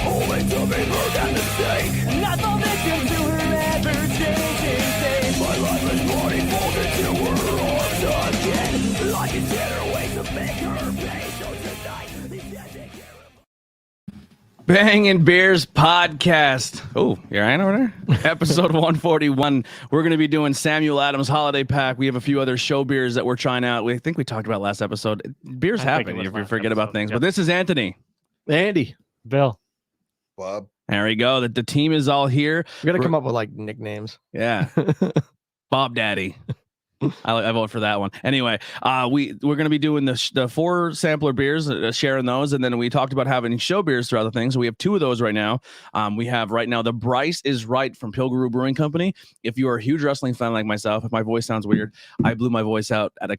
Only to be hurt and mistake. Not the victim to her ever-changing fate. My life is bloody, folded to her arms again. Like it's in her ways to make her pay. So tonight, these guys take care of Bangin Beers podcast. Oh, you're right over there? Episode 141. We're going to be doing Samuel Adams Holiday Pack. We have a few other show beers that we're trying out. We think we talked about last episode. Beers happen if you forget about things. Yep. But this is Anthony. Andy. Bill. Bob. There we go. The team is all here. We got to come up with like nicknames. Yeah. Bob Daddy. I vote for that one. Anyway, we're going to be doing the 4 sampler beers, sharing those, and then we talked about having show beers throughout the thing. So we have 2 of those right now. We have right now the Bryce is Right from Pilger Brewing Company. If you are a huge wrestling fan like myself, if my voice sounds weird, I blew my voice out at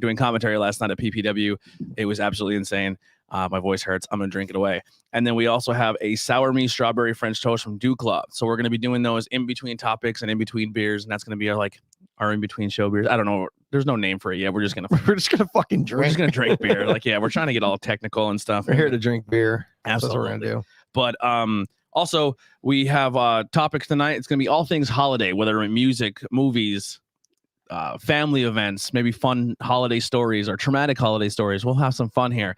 doing commentary last night at PPW. It was absolutely insane. My voice hurts. I'm going to drink it away. And then we also have a Sour Me Strawberry French Toast from DuClaw. So we're going to be doing those in between topics and in between beers. And that's going to be our in between show beers. I don't know. There's no name for it yet. We're just going to fucking drink. We're just going to drink beer. Like, yeah, we're trying to get all technical and stuff. We're here to drink beer. Absolutely. That's what we're going to do. But also we have topics tonight. It's going to be all things holiday, whether in music, movies, family events, maybe fun holiday stories or traumatic holiday stories. We'll have some fun here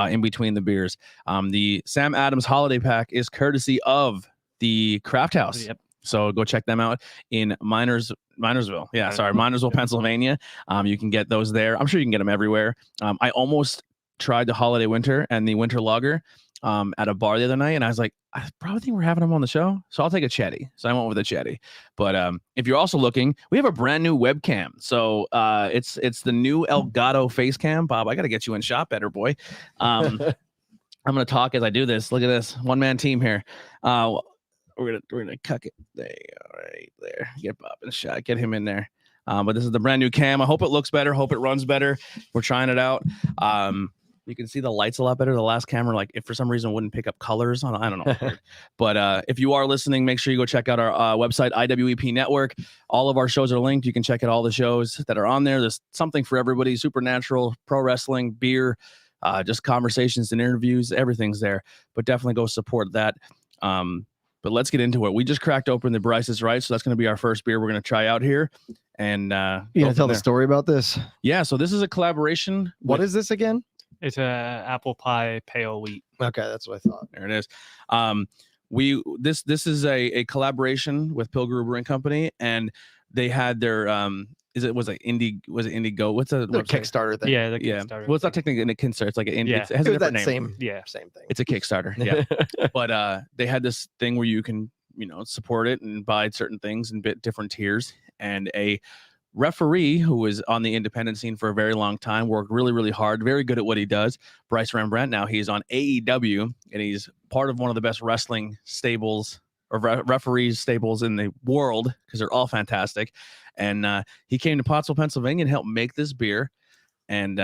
in between the beers. The Sam Adams Holiday Pack is courtesy of the Craft House. Yep. So go check them out in Minersville. Minersville, Pennsylvania. You can get those there. I'm sure you can get them everywhere. I almost tried the Holiday Winter and the Winter Lager at a bar the other night, and I was like, I probably think we're having them on the show, so I'll take a Chetty. So I went with a Chetty. But if you're also looking, we have a brand new webcam. So it's the new Elgato face cam. Bob, I got to get you in shot better, boy. I'm gonna talk as I do this. Look at this one-man team here. We're gonna cuck it. There you go, right there. Get Bob in shot. Get him in there. But this is the brand new cam. I hope it looks better. Hope it runs better. We're trying it out. You can see the lights a lot better. The last camera, like if for some reason wouldn't pick up colors on, I don't know. But if you are listening, make sure you go check out our website, IWEP Network. All of our shows are linked. You can check out all the shows that are on there. There's something for everybody. Supernatural, pro wrestling, beer, just conversations and interviews. Everything's there. But definitely go support that. But let's get into it. We just cracked open the Bryce is Right. So that's going to be our first beer we're going to try out here. And you going to tell the story about this? Yeah. So this is a collaboration. What is this again? It's a apple pie pale wheat. Okay, that's what I thought. There it is. This is a collaboration with Pilger Brewing Company, and they had their was it Indigo? What's the Kickstarter thing? Yeah, the Kickstarter. Well, it's not technically a Kickstarter. It's like an it has a different name. Same thing. It's a Kickstarter. Yeah, but they had this thing where you can support it and buy certain things in different tiers, and a referee who was on the independent scene for a very long time, worked really, really hard, very good at what he does. Bryce Rembrandt. Now he's on AEW, and he's part of one of the best wrestling stables or referees stables in the world because they're all fantastic. And he came to Pottsville, Pennsylvania, and helped make this beer. And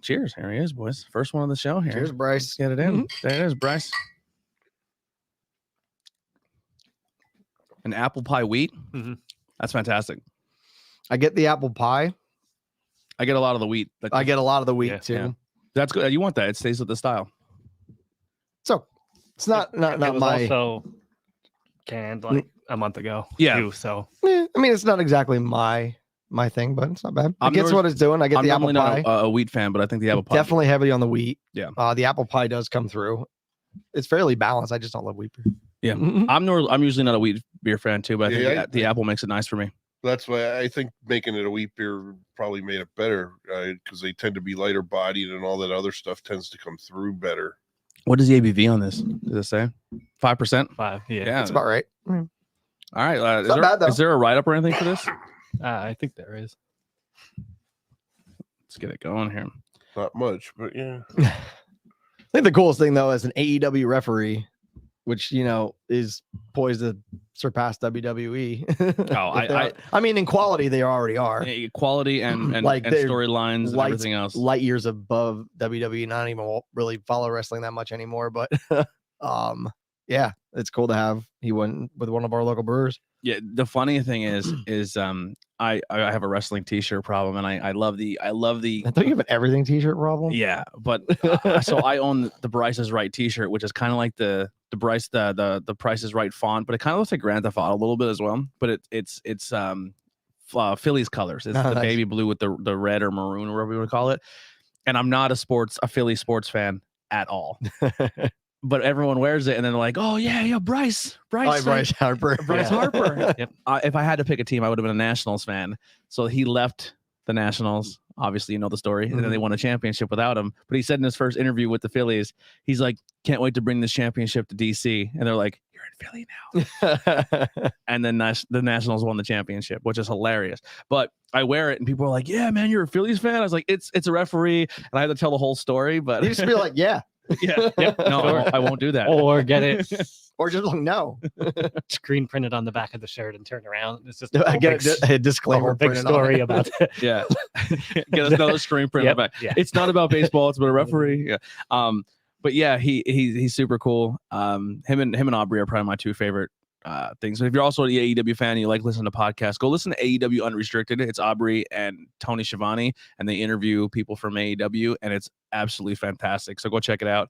cheers! Here he is, boys. First one on the show here. Cheers, Bryce. Let's get it in. There it is, Bryce. An apple pie wheat. Mm-hmm. That's fantastic. I get the apple pie. I get a lot of the wheat. I get a lot of the wheat too. Yeah. That's good. You want that? It stays with the style. So it's not it was my. Also canned like a month ago. Yeah. Too, so I mean, it's not exactly my thing, but it's not bad. It gets what it's doing. I get the apple pie. Not a wheat fan, but I think the apple pie definitely heavy on the wheat. Yeah. The apple pie does come through. It's fairly balanced. I just don't love wheat beer. Yeah. I'm usually not a wheat beer fan too, but I think the apple makes it nice for me. That's why I think making it a wheat beer probably made it better because they tend to be lighter bodied and all that other stuff tends to come through better. What is the ABV on this? Does it say 5%? 5? Yeah, that's about right. All right. Is there a write up or anything for this? I think there is. Let's get it going here. Not much, but yeah. I think the coolest thing though is an AEW referee, which is poised to surpass WWE. I mean, in quality they already are. Quality and storylines and everything else. Light years above WWE. Not even really follow wrestling that much anymore, but yeah, it's cool to have. He went with one of our local brewers. Yeah, the funny thing is I have a wrestling T-shirt problem, and I love the I thought you have an everything T-shirt problem. yeah, but so I own the Bryce is Right T-shirt, which is kind of like the Bryce the Price is Right font, but it kind of looks like Grand Theft Auto a little bit as well. But it's Phillies colors. It's the nice. baby blue with the red or maroon or whatever you want to call it. And I'm not a Philly sports fan at all. But everyone wears it, and then they're like, "Oh yeah, Bryce Harper. Bryce Harper." Yep. If I had to pick a team, I would have been a Nationals fan. So he left the Nationals. Obviously, you know the story. And then they won a championship without him. But he said in his first interview with the Phillies, he's like, "Can't wait to bring this championship to DC." And they're like, "You're in Philly now." And then the Nationals won the championship, which is hilarious. But I wear it, and people are like, "Yeah, man, you're a Phillies fan." I was like, "It's a referee," and I had to tell the whole story. But You just be like, yeah. yeah, no, I won't do that. Or get it Or just like, no. screen printed on the back of the shirt and turn around. It's just I get a a disclaimer. big printed on story it. about it. Yeah, get us another screen print. Yep, Back. yeah. It's not about baseball; it's about a referee. Yeah. But yeah, he's super cool. Him and Aubrey are probably my two favorite things. So if you're also an AEW fan and you like listening to podcasts, go listen to AEW Unrestricted. It's Aubrey and Tony Schiavone, and they interview people from AEW, and it's absolutely fantastic. So go check it out.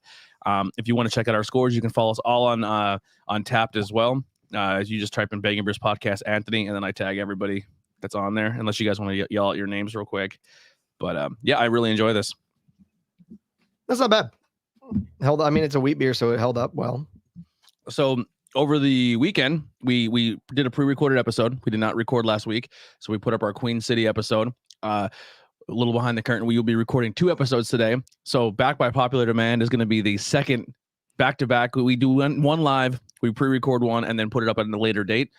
If you want to check out our scores, you can follow us all on Tapped as well. You just type in Bangin Beers Podcast Anthony, and then I tag everybody that's on there, unless you guys want to yell out your names real quick. But yeah, I really enjoy this. That's not bad. I mean, it's a wheat beer, so it held up well. So over the weekend, we did a pre-recorded episode. We did not record last week, so we put up our Queen City episode. A little behind the curtain, we will be recording 2 episodes today. So back by popular demand is going to be the second back-to-back. We do one live, we pre-record one, and then put it up at a later date.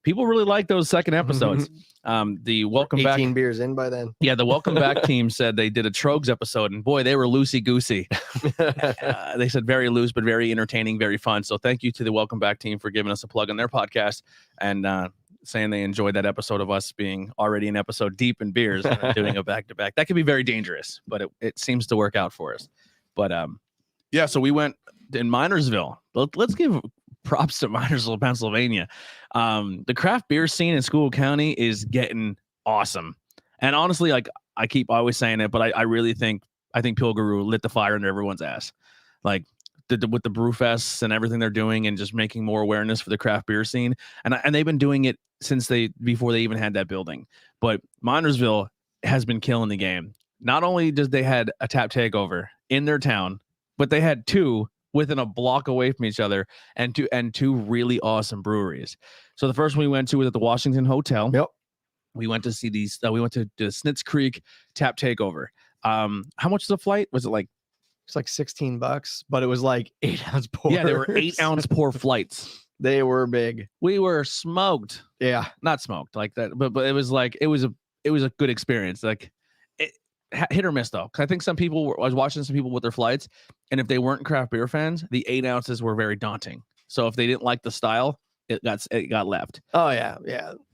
People really like those second episodes. The welcome 18 back 18 beers in by then. Yeah, the welcome back team said they did a Trogs episode, and boy, they were loosey-goosey. They said very loose, but very entertaining, very fun. So thank you to the welcome back team for giving us a plug on their podcast and saying they enjoyed that episode of us being already an episode deep in beers and doing a back-to-back. That could be very dangerous, but it seems to work out for us. But yeah, so we went in Minersville. Let's give props to Minersville, Pennsylvania. The craft beer scene in School County is getting awesome. And honestly, like I keep always saying it, but I really think Pilger lit the fire under everyone's ass. Like with the brew fests and everything they're doing and just making more awareness for the craft beer scene. And they've been doing it since before they even had that building. But Minersville has been killing the game. Not only does they had a tap takeover in their town, but they had 2 within a block away from each other and two really awesome breweries. So the first one we went to was at the Washington Hotel. Yep. We went to see these. We went to the Snitz Creek Tap Takeover. How much was the flight? Was it like? It's like $16, but it was like 8-ounce pour. Yeah, they were 8-ounce pour flights. They were big. We were smoked. Yeah, not smoked like that, but it was like it was a good experience. Like hit or miss though. I think I was watching some people with their flights, and if they weren't craft beer fans, the 8 ounces were very daunting. So if they didn't like the style, it got left. Oh yeah.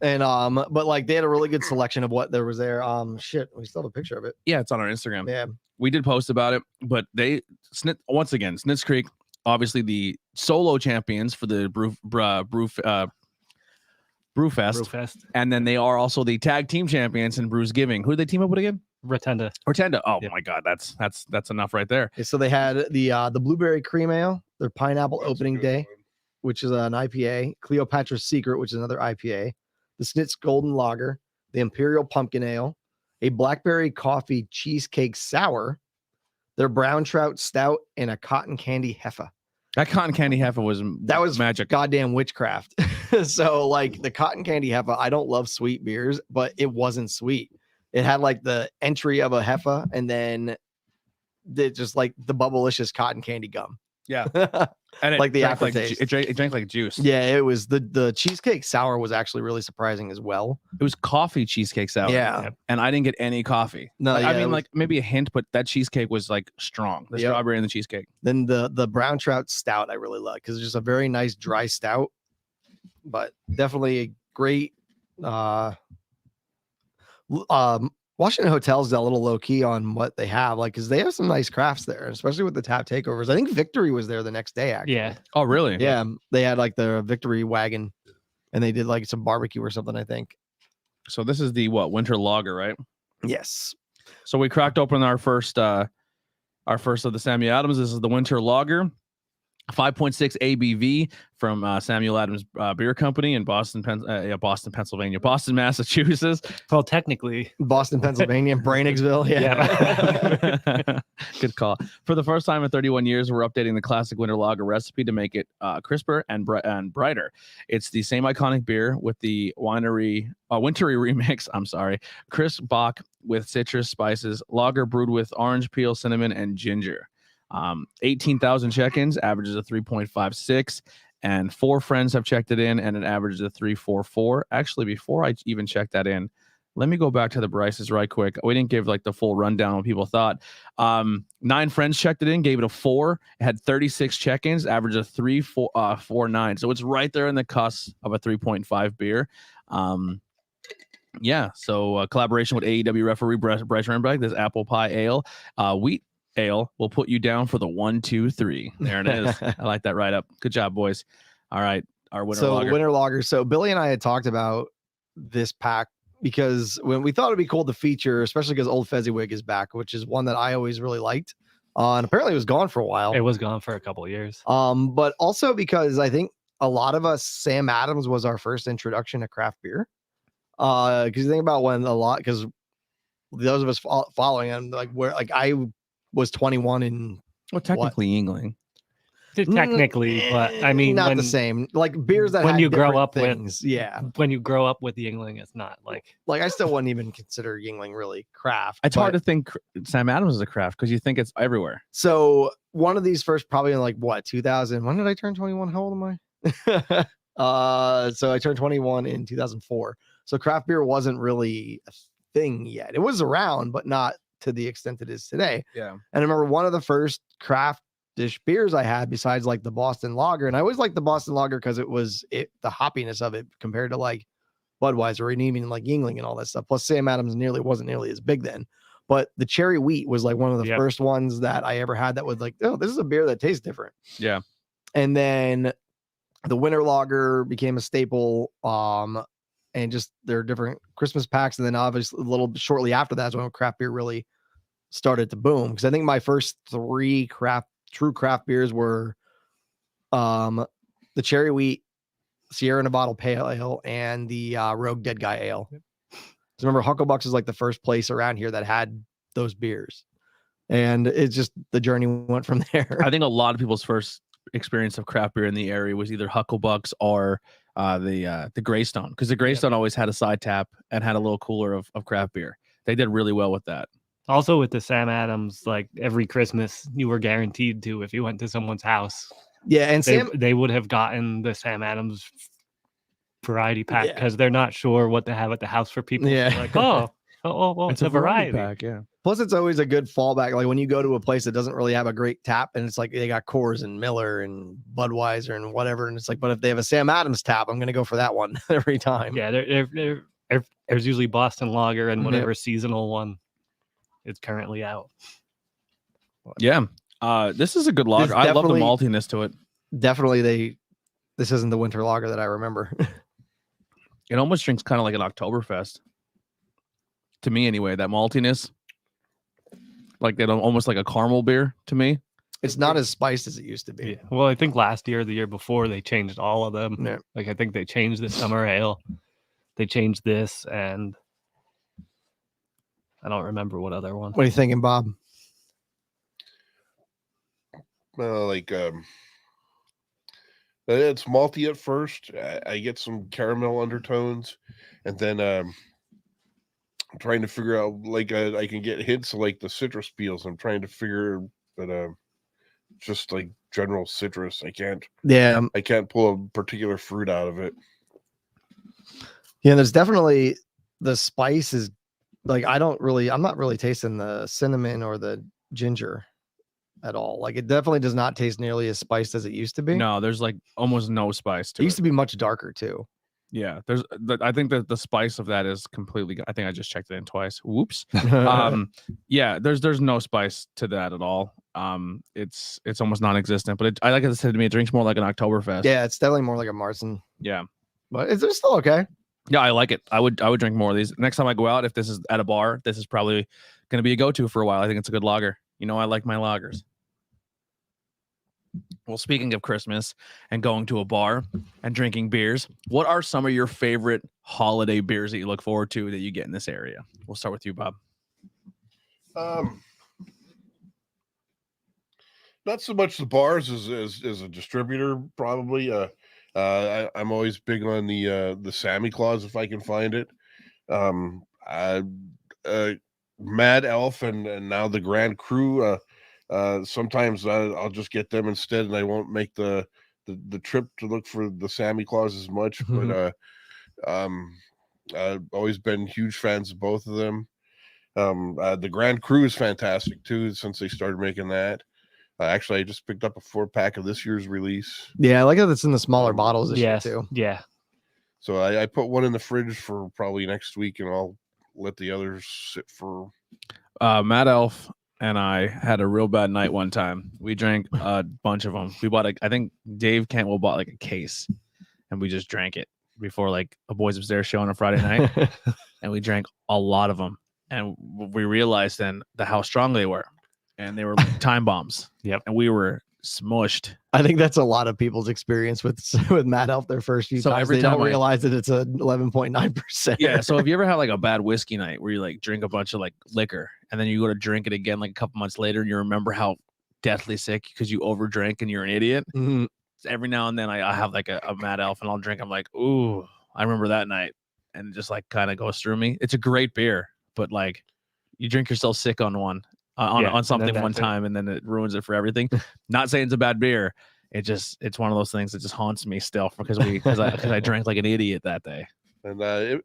And but like they had a really good selection of what there was there. Shit, we still have a picture of it. Yeah, it's on our Instagram. Yeah, we did post about it, but once again, Snitz Creek, obviously the solo champions for the Brew Fest. And then they are also the tag team champions in Brews Giving. Who did they team up with again? Rotunda. Oh Yep. my God, that's enough right there. Okay, so they had the blueberry cream ale, their pineapple That's a opening good day, one. which is an IPA, Cleopatra's Secret, which is another IPA, the Snitz Golden Lager, the Imperial Pumpkin Ale, a blackberry coffee cheesecake sour, their brown trout stout, and a cotton candy heffa. That cotton candy heffa was magic. Goddamn witchcraft. So like the cotton candy heffa, I don't love sweet beers, but it wasn't sweet. It had like the entry of a heffa, and then just like the bubblicious cotton candy gum. Yeah, and like the drank aftertaste. It drank like juice. Yeah, it was the cheesecake sour was actually really surprising as well. It was coffee cheesecake sour. Yeah. And I didn't get any coffee. No, Like, yeah, I it mean, was- like maybe a hint, but that cheesecake was like strong. The Yep. strawberry and the cheesecake. Then the brown trout stout I really like because it's just a very nice dry stout, but definitely a great. Washington Hotel's a little low key on what they have, like because they have some nice crafts there, especially with the tap takeovers. I think Victory was there the next day. Actually, Yeah. Oh, really? yeah, they had like the Victory wagon. and they did like some barbecue or something, I think. So this is the winter lager, right? Yes. So we cracked open our first of the Samuel Adams. This is the winter lager. 5.6 ABV from Samuel Adams Beer Company in Boston, Pennsylvania, Boston, Massachusetts. Well, technically, Boston, Pennsylvania, Brainsville. Yeah. Good call. For the first time in 31 years, we're updating the classic winter lager recipe to make it crisper and brighter. It's the same iconic beer with the wintry remix. I'm sorry, crisp bock with citrus spices, lager brewed with orange peel, cinnamon, and ginger. 18,000 check-ins, averages of 3.56, and 4 friends have checked it in, and it averages of 3.44. Actually, before I even check that in, let me go back to the Bryce's right quick. We didn't give like the full rundown on what people thought. 9 friends checked it in, gave it a 4. It had 36 check-ins, average of 3.49. So it's right there in the cusp of a 3.5 beer. Yeah. So collaboration with AEW referee Bryce Remsburg, this apple pie ale, wheat ale will put you down for the 1, 2, 3. There it is. I like that right up. Good job, boys. All right. Our winter lager. Winter lager. So Billy and I had talked about this pack because when we thought it'd be cool to feature, especially because Old Fezziwig is back, which is one that I always really liked. And apparently it was gone for a while. it was gone for a couple of years. But also because I think a lot of us, Sam Adams was our first introduction to craft beer. Because you think about because those of us following him, like where like I was 21 in technically Yingling. Technically, but I mean, not the same. Like beers that when had you grow different up things, when you grow up with Yingling, it's not like I still wouldn't even consider Yingling really craft. It's hard to think Sam Adams is a craft because you think it's everywhere. So one of these first, probably in like 2000. When did I turn 21? How old am I? So I turned 21 in 2004. So craft beer wasn't really a thing yet. It was around, but not to the extent it is today. Yeah. And I remember one of the first craft dish beers I had besides like the Boston Lager. And I always liked the Boston Lager because the hoppiness of it compared to like Budweiser and even like Yingling and all that stuff. Plus Sam Adams wasn't nearly as big then. But the cherry wheat was like one of the first ones that I ever had that was like, oh, this is a beer that tastes different. Yeah. And then the winter lager became a staple. And just there are different Christmas packs. And then obviously a little shortly after that's when craft beer really started to boom. Because I think my first 3 true craft beers were the cherry wheat, Sierra Nevada Pale Ale, and the Rogue Dead Guy Ale. So remember, Hucklebucks is like the first place around here that had those beers. And it's just the journey went from there. I think a lot of people's first experience of craft beer in the area was either Hucklebucks or the Greystone, because the Greystone always had a side tap and had a little cooler of craft beer. They did really well with that. Also with the Sam Adams, like every Christmas you were guaranteed to, if you went to someone's house. Yeah, and they would have gotten the Sam Adams variety pack because they're not sure what to have at the house for people. Yeah. So like, well, it's a variety pack. Yeah. Plus, it's always a good fallback. Like when you go to a place that doesn't really have a great tap, and it's like they got Coors and Miller and Budweiser and whatever, and it's like, but if they have a Sam Adams tap, I'm gonna go for that one every time. Yeah, there's usually Boston Lager and whatever seasonal one is currently out. Yeah, this is a good lager. I love the maltiness to it. Definitely, this isn't the winter lager that I remember. It almost drinks kind of like an Oktoberfest. To me, anyway, that maltiness. Like that, almost like a caramel beer to me. It's not as spiced as it used to be. Yeah. Well, I think last year or the year before they changed all of them. Yeah. Like I think they changed the summer ale, they changed this, and I don't remember what other one. What are you thinking, Bob? It's malty at first. I get some caramel undertones, and then I'm trying to figure out I can get hints of like the citrus peels. I'm trying to figure, but just like general citrus. I can't pull a particular fruit out of it. Yeah, there's definitely the spice is like I'm not really tasting the cinnamon or the ginger at all. Like it definitely does not taste nearly as spiced as it used to be. No, there's like almost no spice to it. It used to be much darker too. Yeah, I think that the spice of that is completely. I think I just checked it in twice. Whoops. Yeah, there's no spice to that at all. It's almost non-existent. But like I said to me, it drinks more like an Oktoberfest. Yeah, it's definitely more like a Marzen. Yeah. but it's still okay. Yeah, I like it. I would drink more of these. Next time I go out, if this is at a bar, this is probably going to be a go-to for a while. I think it's a good lager. You know, I like my lagers. Well, speaking of Christmas and going to a bar and drinking beers, what are some of your favorite holiday beers that you look forward to that you get in this area? We'll start with you, Bob. Not so much the bars as a distributor, probably. I'm always big on the Santa Claus if I can find it. Mad Elf and now the Grand Cru. Sometimes I'll just get them instead, and I won't make the trip to look for the Santa Claus as much. But I've always been huge fans of both of them. The Grand Cru is fantastic too, since they started making that. Actually, I just picked up a 4-pack of this year's release. Yeah, I like that it's in the smaller bottles this year too. Yeah. So I put one in the fridge for probably next week, and I'll let the others sit for. Matt Elf and I had a real bad night one time. We drank a bunch of them. We bought I think Dave Cantwell bought like a case, and we just drank it before like a Boys Upstairs show on a Friday night, and we drank a lot of them, and we realized then how strong they were, and they were like time bombs. Yep, and we were smushed. I think that's a lot of people's experience with Mad Elf their first few times. They don't realize that it's a 11.9%. Yeah. So if you ever had like a bad whiskey night where you like drink a bunch of like liquor and then you go to drink it again like a couple months later and you remember how deathly sick because you overdrank and you're an idiot. Mm-hmm. Every now and then I have like a Mad Elf and I'll drink. I'm like, ooh, I remember that night, and it just like kind of goes through me. It's a great beer, but like you drink yourself sick on one. On something one time, and then it ruins it for everything. Not saying it's a bad beer. It's one of those things that just haunts me still because I drank like an idiot that day. And I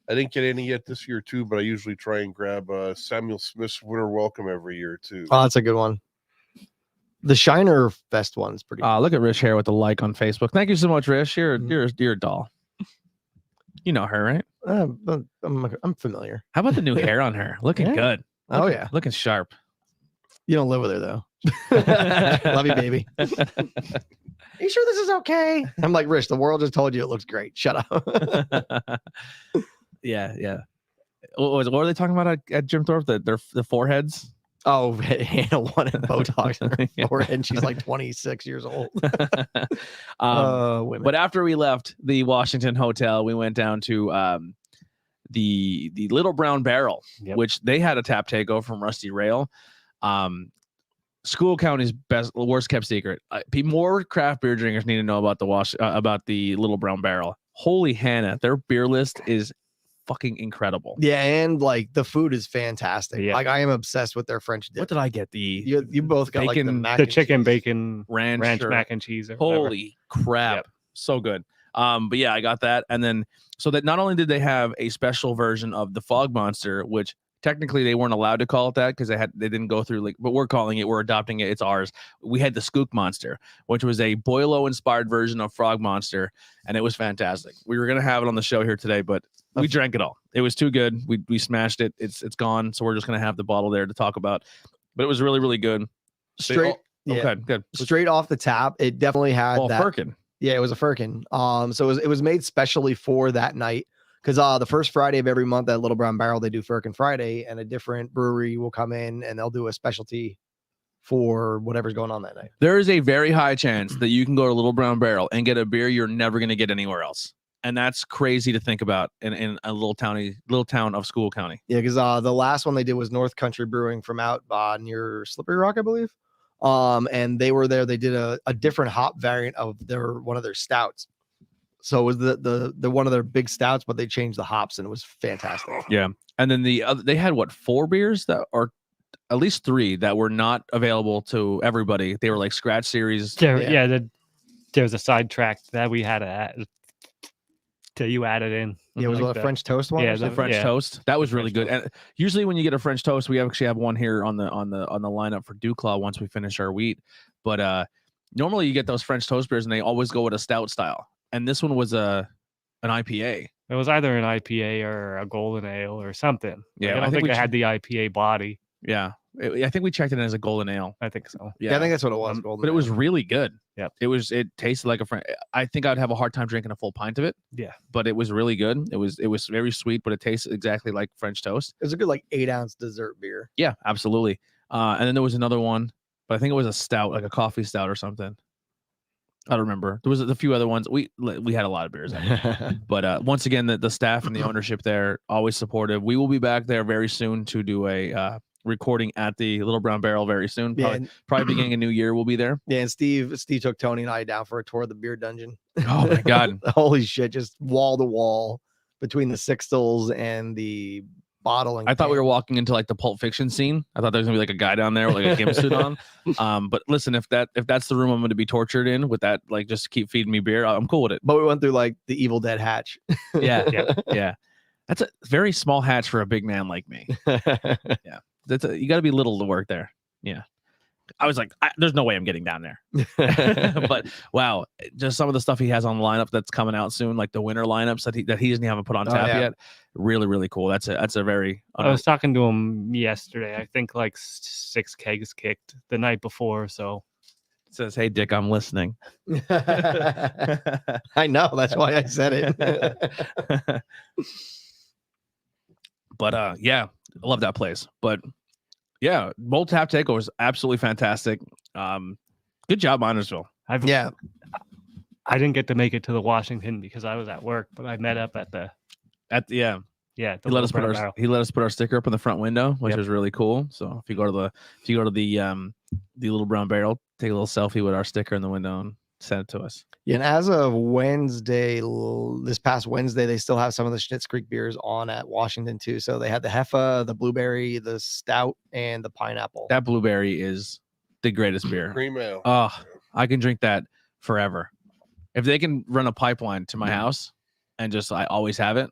didn't get any yet this year too, but I usually try and grab Samuel Smith's Winter Welcome every year too. Oh, that's a good one. The Shiner Fest one's pretty. Look at Rish here with the like on Facebook. Thank you so much, Rish. You're a doll. You know her, right? I'm familiar. How about the new hair on her? Looking good. Oh yeah, looking sharp. You don't live with her though. Love you, baby. Are you sure this is okay? I'm like, Rich, the world just told you it looks great. Shut up. Yeah. What were they talking about at Jim Thorpe? The foreheads. Oh, Hannah wanted Botox in her forehead, and she's like 26 years old. Women. But after we left the Washington Hotel, we went down to the Little Brown Barrel, which they had a tap takeover from Rusty Rail. School County's worst kept secret. More craft beer drinkers need to know about the Little Brown Barrel. Holy Hannah, their beer list is fucking incredible. Yeah, and like the food is fantastic. Yeah. Like I am obsessed with their French dip. What did I get? You both got bacon, like the chicken bacon ranch mac and cheese. Or holy crap, so good. But yeah, I got that, and then so that not only did they have a special version of the Fog Monster, which technically they weren't allowed to call it that because they didn't go through but we're calling it, we're adopting it, it's ours. We had the Skook Monster, which was a Boilo inspired version of Frog Monster, and it was fantastic. We were gonna have it on the show here today, but we drank it all. It was too good. We smashed it. It's gone, so we're just gonna have the bottle there to talk about. But it was really, really good. Straight, good. Straight off the tap. It definitely had that. Firkin. Yeah, it was a firkin. So it was made specially for that night because the first Friday of every month at Little Brown Barrel they do Firkin Friday, and a different brewery will come in and they'll do a specialty for whatever's going on that night. There is a very high chance that you can go to Little Brown Barrel and get a beer you're never going to get anywhere else, and that's crazy to think about in a little town of School County. Yeah, because the last one they did was North Country Brewing from out near Slippery Rock, I believe. And they were there. They did a different hop variant of one of their stouts. So it was the one of their big stouts, but they changed the hops and it was fantastic. Yeah. And then they had 4 beers that are at least 3 that were not available to everybody. They were like scratch series. There's a sidetrack that we had that you added in. Yeah, it was like a French toast one. Yeah, the French toast. That was really good. And usually when you get a French toast, we actually have one here on the lineup for DuClaw once we finish our wheat. But normally you get those French toast beers and they always go with a stout style. And this one was an IPA. It was either an IPA or a golden ale or something. Yeah, I don't think they had the IPA body. Yeah. I think we checked it in as a golden ale. I think so. Yeah, I think that's what it was. Golden But it was Ale. really good. Yep. It tasted like a French. I think I'd have a hard time drinking a full pint of it. Yeah. But it was really good. It was very sweet, but it tasted exactly like French toast. It was a good like 8-ounce dessert beer. Yeah, absolutely. And then there was another one, but I think it was a stout, like a coffee stout or something. I don't remember. There was a few other ones. We had a lot of beers. But once again, the staff and the ownership there always supportive. We will be back there very soon to do a recording at the Little Brown Barrel very soon. Yeah, Probably beginning a new year. We'll be there. Yeah, and Steve took Tony and I down for a tour of the beer dungeon. Oh my god! Holy shit! Just wall to wall between the sixtils and the bottling. I thought we were walking into like the Pulp Fiction scene. I thought there was gonna be like a guy down there with like a gimp suit on. But listen, if that's the room I'm gonna be tortured in with that, like just keep feeding me beer, I'm cool with it. But we went through like the Evil Dead hatch. Yeah. That's a very small hatch for a big man like me. Yeah, you got to be little to work there. Yeah, I was like, there's no way I'm getting down there. But wow, just some of the stuff he has on the lineup that's coming out soon, like the winter lineups that he doesn't even put on tap yet. Really cool. That's a very. I was talking to him yesterday. I think like 6 kegs kicked the night before. So it says, "Hey Dick, I'm listening." I know. That's why I said it. But yeah, I love that place. But yeah, Bold Tap Takeover is absolutely fantastic. Good job, Minersville. I didn't get to make it to the Washington because I was at work, but I met up at the yeah. the He let us put our sticker up in the front window, which was really cool. So if you go to the Little Brown Barrel, take a little selfie with our sticker in the window and send it to us. Yeah, and as of Wednesday, this past Wednesday, they still have some of the Snitz Creek beers on at Washington too. So they had the Heffa, the blueberry, the stout, and the pineapple. That blueberry is the greatest beer. Cream ale. Oh, I can drink that forever. If they can run a pipeline to my house and just I always have it,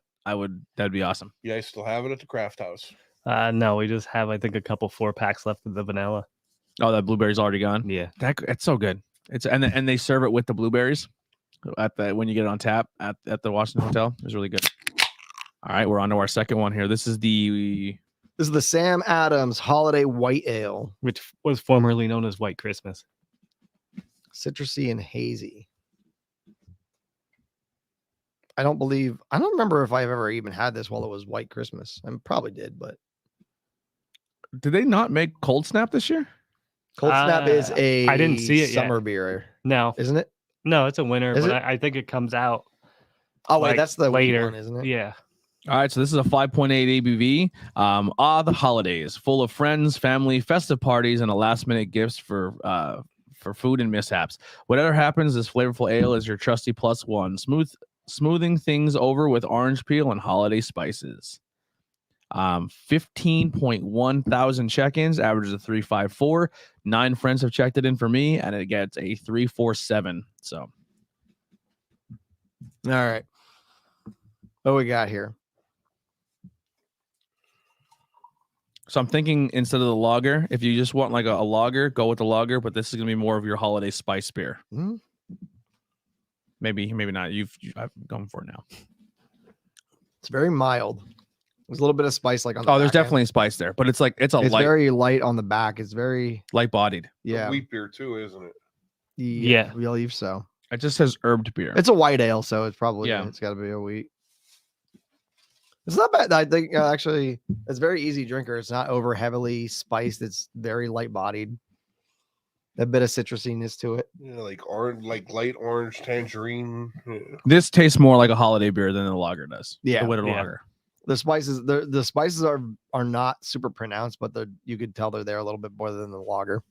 that'd be awesome. Yeah, I still have it at the craft house. No, we just have I think a couple 4-packs left of the vanilla. Oh, that blueberry's already gone. Yeah, it's so good. And they serve it with the blueberries when you get it on tap at the Washington Hotel. It's really good. All right, we're on to our second one here. This is the Sam Adams Holiday White Ale, which was formerly known as White Christmas. Citrusy and hazy. I don't remember if I've ever even had this while it was White Christmas. I probably did, but did they not make Cold Snap this year? Cold Snap is a I didn't see it summer yet. beer. No, Isn't it? no, it's a winter, Is but it? I think it comes out. Oh, wait, like, that's the later one, isn't it? Yeah. All right, so this is a 5.8 ABV. The holidays, full of friends, family, festive parties, and a last-minute gifts for food and mishaps. Whatever happens, this flavorful ale is your trusty +1, smoothing things over with orange peel and holiday spices. 15.1 thousand check-ins, averages of 354. 9 friends have checked it in for me, and it gets a 347. So, All right. What we got here? I'm thinking instead of the lager, if you just want like a lager, go with the lager. But this is gonna be more of your holiday spice beer. Mm-hmm. Maybe not. I've gone for it now. It's very mild. There's a little bit of spice like on the Oh, there's back end. definitely spice there, but it's light, very light on the back. It's very light bodied. yeah. Wheat beer too, isn't it? Yeah, we believe so. It just says herbed beer. It's a white ale, so it's probably it's got to be a wheat. It's not bad. I think actually it's very easy drinker. It's not over heavily spiced. It's very light bodied. A bit of citrusiness to it. Yeah, like orange, like light orange tangerine. Yeah. This tastes more like a holiday beer than the lager does. Yeah, the winter yeah. lager. The spices, the spices are not super pronounced, but you could tell they're there a little bit more than the lager.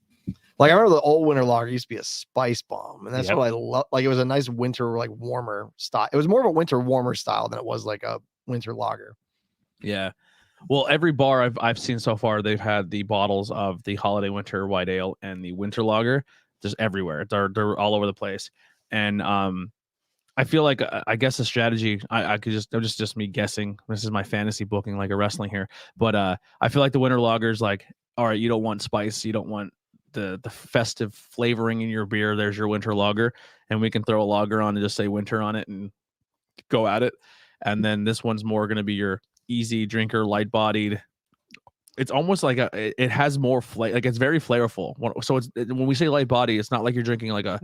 Like I remember the old winter lager used to be a spice bomb, and that's what I love. Like it was a nice winter, like warmer style. It was more of a winter warmer style than it was like a winter lager. Yeah. Well, every bar I've seen so far, they've had the bottles of the holiday winter white ale and the winter lager just everywhere. They're all over the place, and I feel like I guess the strategy I could just me guessing. This is my fantasy booking like a wrestling here, but I feel like the winter lager is like, all right, you don't want spice, you don't want the festive flavoring in your beer. There's your winter lager, and we can throw a lager on and just say winter on it and go at it. And then this one's more going to be your easy drinker, light bodied. it's almost like it has more flavor. Like it's very flavorful. So when we say light body, it's not like you're drinking like a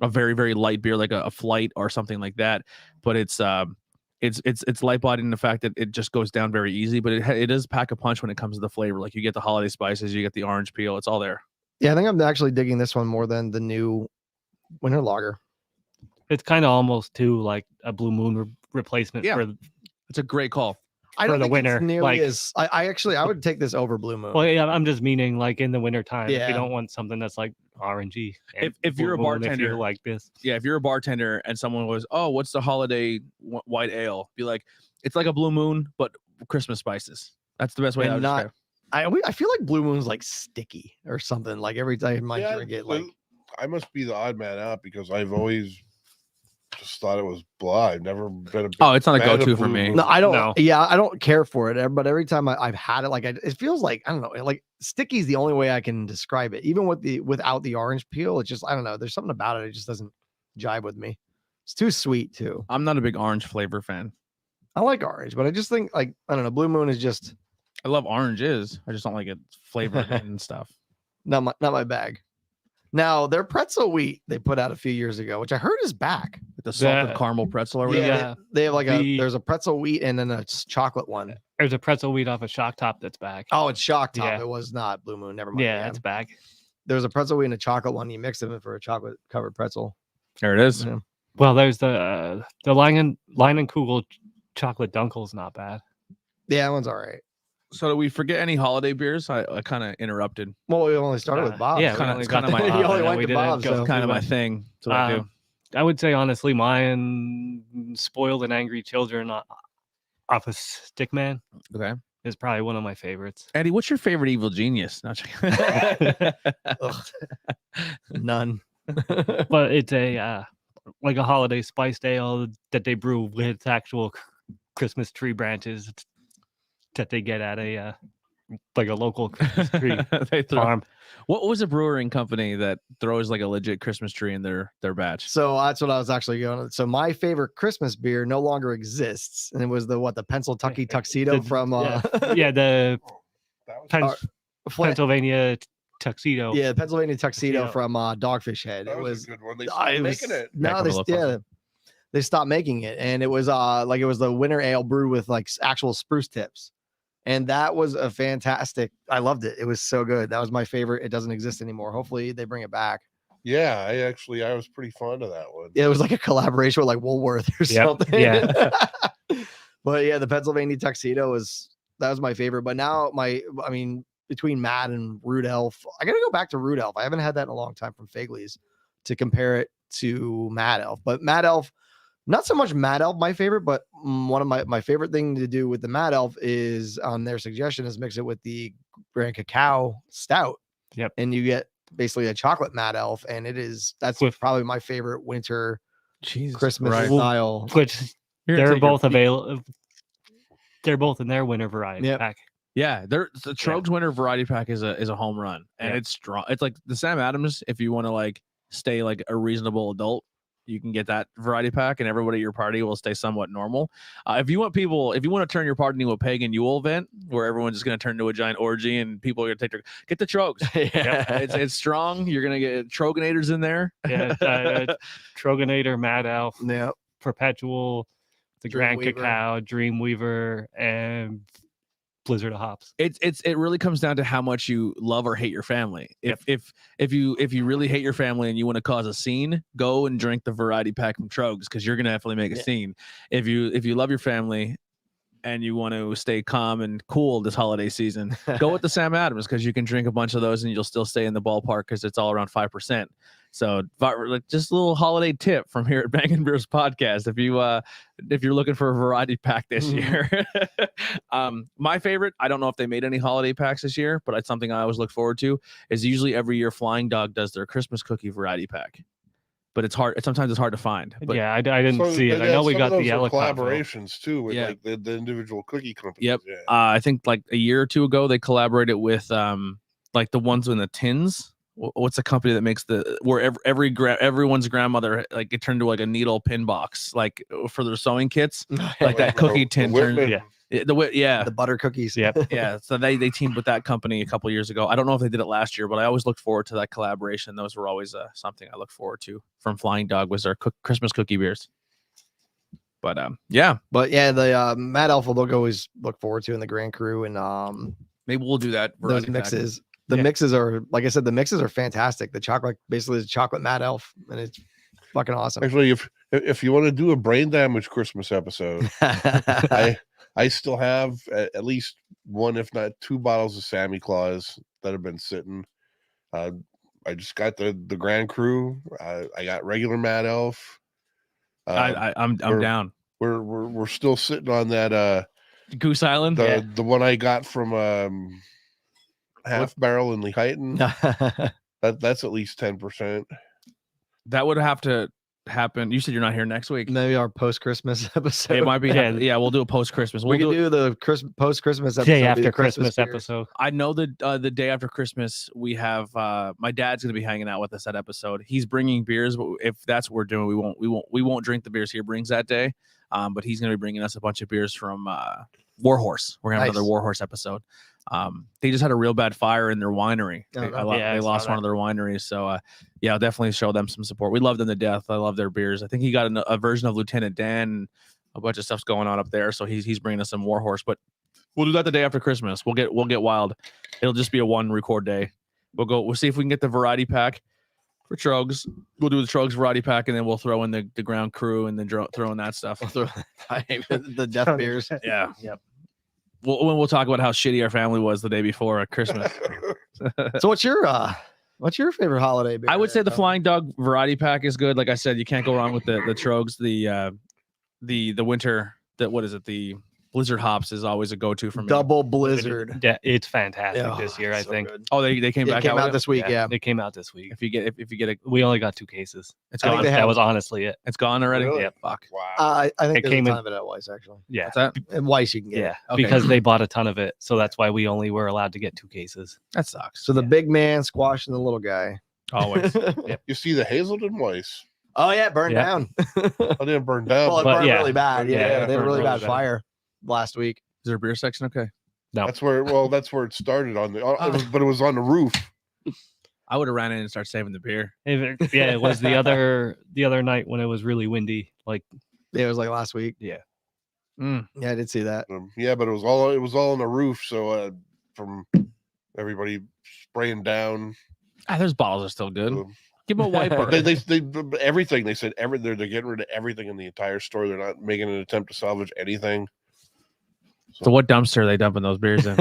very, very light beer, like a Flight or something like that. But it's light bodied in the fact that it just goes down very easy. But it does pack a punch when it comes to the flavor. Like you get the holiday spices, you get the orange peel. It's all there. Yeah, I think I'm actually digging this one more than the new winter lager. It's kind of almost too like a Blue Moon replacement Yeah. for It's a great call. I don't the think winter, it's nearly like- as I would take this over Blue Moon. Well, yeah, I'm just meaning like in the winter time. If Yeah. you don't want something that's like orangey. and If you're a Blue Moon, if bartender- you like this. Yeah, if you're a bartender and someone was, oh, what's the holiday white ale? Be like, it's like a Blue Moon, but Christmas spices. That's the best way And I would not- describe. I feel like Blue Moon's like sticky or something. Like every time I Yeah, drink it, but like I must be the odd man out because I've always just thought it was blah. I've never been a big Oh, it's not a fan of go-to for Blue me. Moon. no, I don't. No. Yeah, I don't care for it. But every time I've had it, like it feels like I don't know. Like sticky is the only way I can describe it. Even without the orange peel, it's just I don't know. There's something about it. It just doesn't jive with me. It's too sweet too. I'm not a big orange flavor fan. I like orange, but I just think like I don't know. Blue Moon is just I love oranges. I just don't like it flavored and stuff. not my bag. Now their pretzel wheat they put out a few years ago, which I heard is back. Like the salted The- caramel pretzel or Yeah, whatever. Yeah. they have like The- there's a pretzel wheat and then a chocolate one. There's a pretzel wheat off a Shock Top that's back. Oh, it's Shock Top. Yeah. It was not Blue Moon. Never mind. yeah, it's back. There's a pretzel wheat and a chocolate one. You mix them for a chocolate covered pretzel. There it is. Yeah. Well, there's the Line and Kugel chocolate dunkel's not bad. Yeah, that one's all right. So do we forget any holiday beers? I kind of interrupted. Well, we only started with Bob. Yeah, we kinda- only it's got kinda to my- Bob, You only and then went we to didn't Bob, go so- Kind of through my it. thing. That's what I do. I would say honestly, mine Spoiled and Angry Children off of Stickman Okay. is probably one of my favorites. Eddie, what's your favorite evil genius? Not Ugh. None. But it's a like a holiday spiced ale that they brew with actual Christmas tree branches that they get at a like a local Christmas tree They throw- farm. What was a brewing company that throws like a legit Christmas tree in their batch? So that's what I was actually going. So my favorite Christmas beer no longer exists, and it was the Pennsylvania Tuxedo The- from Yeah, the That was, Pen- Pennsylvania tuxedo. yeah, Pennsylvania Tuxedo Tuxedo. from Dogfish Head. that It was was a good one. They it started was- making it. No, Back when it looked fun. they stopped making it, and it was like it was the winter ale brewed with like actual spruce tips, and that was a fantastic. I loved it. It was so good. That was my favorite. It doesn't exist anymore. Hopefully they bring it back. Yeah, I was pretty fond of that one. It was like a collaboration with like Woolworth or Yep, something. yeah. But yeah, the Pennsylvania Tuxedo was my favorite. But now between Matt and Root Elf, I gotta go back to Root Elf. I haven't had that in a long time from Fagley's to compare it to Mad Elf. But Mad Elf, not so much Mad Elf, my favorite, but one of my favorite thing to do with the Mad Elf is on their suggestion is mix it with the Grand Cacao Stout. Yep. And you get basically a chocolate Mad Elf, and that's With- probably my favorite winter Jesus Christmas Christ. style. Which Here, they're take your- both available. They're both in their winter variety Yep. pack. Yeah, the Trogs Winter Variety Pack is a home run, and Yeah. it's strong. It's like the Sam Adams. If you want to like stay like a reasonable adult, you can get that variety pack, and everybody at your party will stay somewhat normal. If you want to turn your party into a pagan Yule event where everyone's just going to turn into a giant orgy and people are going to get the Trogs. It's strong. You're going to get Troganators in there. Yeah, Troganator, Mad Elf, Yeah. Perpetual, the Grand Dreamweaver. Cacao, Dreamweaver, and Blizzard of Hops. It really comes down to how much you love or hate your family. If you really hate your family and you want to cause a scene, go and drink the variety pack from Trogs because you're gonna definitely make a Yeah. scene. If you love your family and you want to stay calm and cool this holiday season, go with the Sam Adams because you can drink a bunch of those and you'll still stay in the ballpark because it's all around 5%. So like just a little holiday tip from here at Bangin Beers Podcast. If you're looking for a variety pack this year, my favorite, I don't know if they made any holiday packs this year, but it's something I always look forward to, is usually every year Flying Dog does their Christmas cookie variety pack. But sometimes it's hard to find. But Yeah, I didn't So, see it. I yeah, know we some got of those the are Ellicott. collaborations too with Yeah. like the individual cookie companies. Yep. Yeah. I think like a year or two ago they collaborated with like the ones in the tins. What's the company that makes where everyone's grandmother like it turned to like a needle pin box like for their sewing kits, like that cookie tin turned. Whitman. Yeah. Yeah. The butter cookies. Yep. Yeah, so they teamed with that company a couple years ago. I don't know if they did it last year, but I always looked forward to that collaboration. Those were always something I look forward to from Flying Dog was their Christmas cookie beers. But yeah, But yeah, the Mad Elf will always look forward to in the Grand Cru, and maybe we'll do that. those variety pack. mixes. The Yeah. mixes are, like I said, the mixes are fantastic. The chocolate basically is chocolate Mad Elf, and it's fucking awesome. Actually, if you want to do a brain damage Christmas episode, I still have at least one, if not two bottles of Sammy Claus that have been sitting. I just got the Grand Cru. I got regular Mad Elf. I'm down. We're still sitting on that Goose Island. the one I got from Half Barrel in Lehighton. That's at least 10%. That would have to happen. You said you're not here next week. Maybe our post-Christmas episode. It might be. Yeah. Yeah, we'll do a post Christmas. we We'll can do. do the post-Christmas episode. Day be after the Christmas beers. episode. I know the day after Christmas we have my dad's gonna be hanging out with us that episode. He's bringing beers, but if that's what we're doing, we won't drink the beers he brings that day. But he's gonna be bringing us a bunch of beers from Warhorse. We're gonna have another Nice. Warhorse episode. They just had a real bad fire in their winery. Oh, They, no. Yeah, I they saw lost one that. of their wineries. So yeah, I'll definitely show them some support. We love them to death. I love their beers. I think he got a version of Lieutenant Dan. And a bunch of stuff's going on up there. So he's bringing us some Warhorse. But we'll do that the day after Christmas. We'll get wild. It'll just be a one record day. We'll see if we can get the variety pack for Trogs. We'll do the Trogs variety pack, and then we'll throw in the Ground Crew and then throw in that stuff. the death beers. Yeah. Yep. We'll talk about how shitty our family was the day before at Christmas. So what's your favorite holiday beer? I would say the Tom? Flying Dog variety pack is good. Like I said, you can't go wrong with the Trogs. The winter, what is it? The Blizzard hops is always a go-to for me. Double Blizzard. Yeah, it's fantastic Yeah, this year. I so think. good. Oh, they came Yeah, it back came out out with this week. Yeah. They came out this week. If you get a, We only got 2 cases. it's I think gone. they That have- was honestly it. It's gone already. Really? Yeah, fuck. Wow. I think It there's came a in- ton of it at Weiss actually. Yeah. What's that? And Weiss you can get. Yeah. it. Okay. Because they bought a ton of it. So that's why we only were allowed to get 2 cases. That sucks. So the big man squashing the little guy. Always. You see the Hazelden Weiss. Oh yeah, it burned Yeah. down. I didn't burn down. Well, it But burned yeah. really bad. Yeah, Yeah, they it had a burned really really bad bad. fire last week. Is there a beer section? Okay. No. That's where it started on but it was on the roof. I would have ran in and started saving the beer. Yeah, it was the other night when it was really windy. Like, Yeah, it was like last week. yeah. Mm. Yeah, I did see that. Yeah, but it was all on the roof. So from everybody spraying down. Those bottles are still good. um, Give them a wiper. they everything. They said they're getting rid of everything in the entire store. They're not making an attempt to salvage anything. So what dumpster are they dumping those beers in?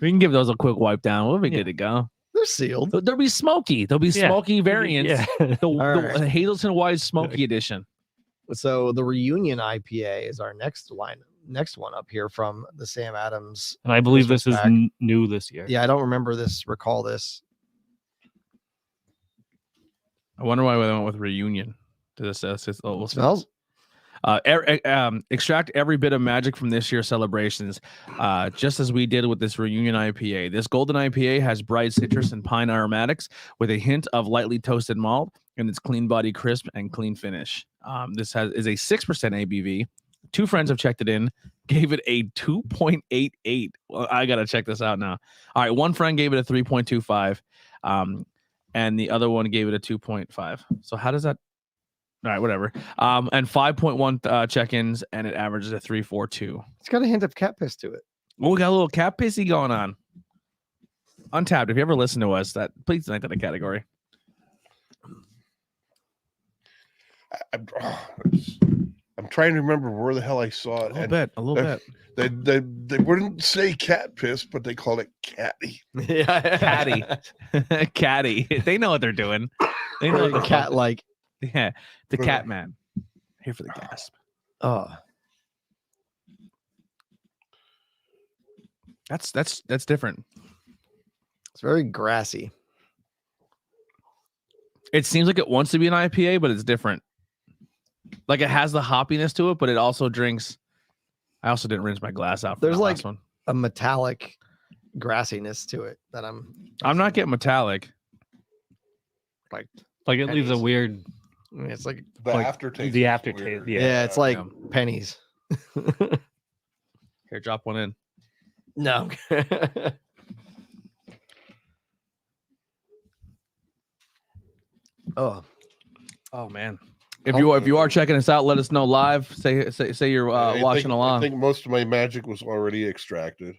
We can give those a quick wipe down. We'll be Yeah. good to go. They're sealed. They'll be smoky. There'll be Yeah. smoky variants. Yeah. The right. Hazelton Wise Smoky Edition. So the Reunion IPA is our next one up here from the Sam Adams. And I believe this Christmas is pack. new this year. Yeah, I don't recall this. I wonder why they went with Reunion. Smells. Extract every bit of magic from this year's celebrations, just as we did with this Reunion IPA. This golden IPA has bright citrus and pine aromatics with a hint of lightly toasted malt, and its clean body, crisp and clean finish. This is a 6% ABV. 2 friends have checked it in, gave it a 2.88. Well, I gotta check this out now. All right, one friend gave it a 3.25, and the other one gave it a 2.5. So how does that? All right, whatever. And 5.1 check-ins, and it averages a 3.42. It's got a hint of cat piss to it. Oh, we got a little cat pissy going on. Untapped. If you ever listen to us, please make that a category. I'm trying to remember where the hell I saw it. A little bit. They wouldn't say cat piss, but they called it catty. Yeah, Catty. Catty. They know what they're doing. They know what Very the cat like. Yeah, the cat man. Here for the gasp. Oh, That's different. it's very grassy. It seems like it wants to be an IPA, but it's different. Like it has the hoppiness to it, but it also drinks. I also didn't rinse my glass out. For There's that like- last one. A metallic grassiness to it that I'm not getting metallic. like. Like, it leaves a Pennies. weird. It's like The Like, aftertaste. the is aftertaste, weird. yeah. yeah, it's like yeah. pennies. Here, drop one in. No. Oh, Oh man. If you are checking us out, let us know live. Say you're watching along. I think most of my magic was already extracted.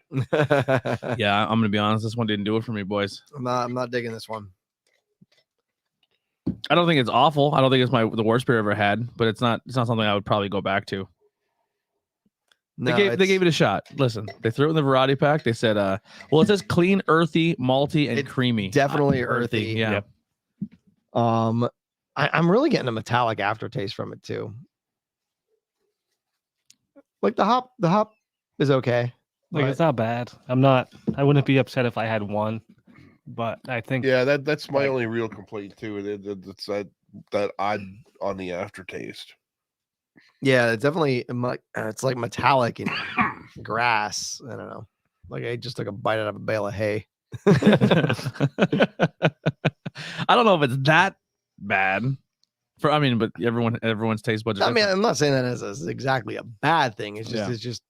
Yeah, I'm gonna be honest. This one didn't do it for me, boys. I'm not digging this one. I don't think it's awful. I don't think it's the worst beer I've ever had, but it's not something I would probably go back to. No, They gave it a shot. Listen, they threw it in the variety pack. They said, well, it says clean, earthy, malty, and creamy. definitely earthy. Yeah. Yep. I'm really getting a metallic aftertaste from it too. Like the hop is okay. Like, but- it's not bad. I wouldn't be upset if I had one, but I think Yeah, that's my only real complaint too. It's that odd on the aftertaste. Yeah, it's definitely it's like metallic and grass. I don't know. Like I just took a bite out of a bale of hay. I don't know if it's that bad. But everyone's taste buds. I mean, I'm not saying that as exactly a bad thing. It's just Yeah. it's just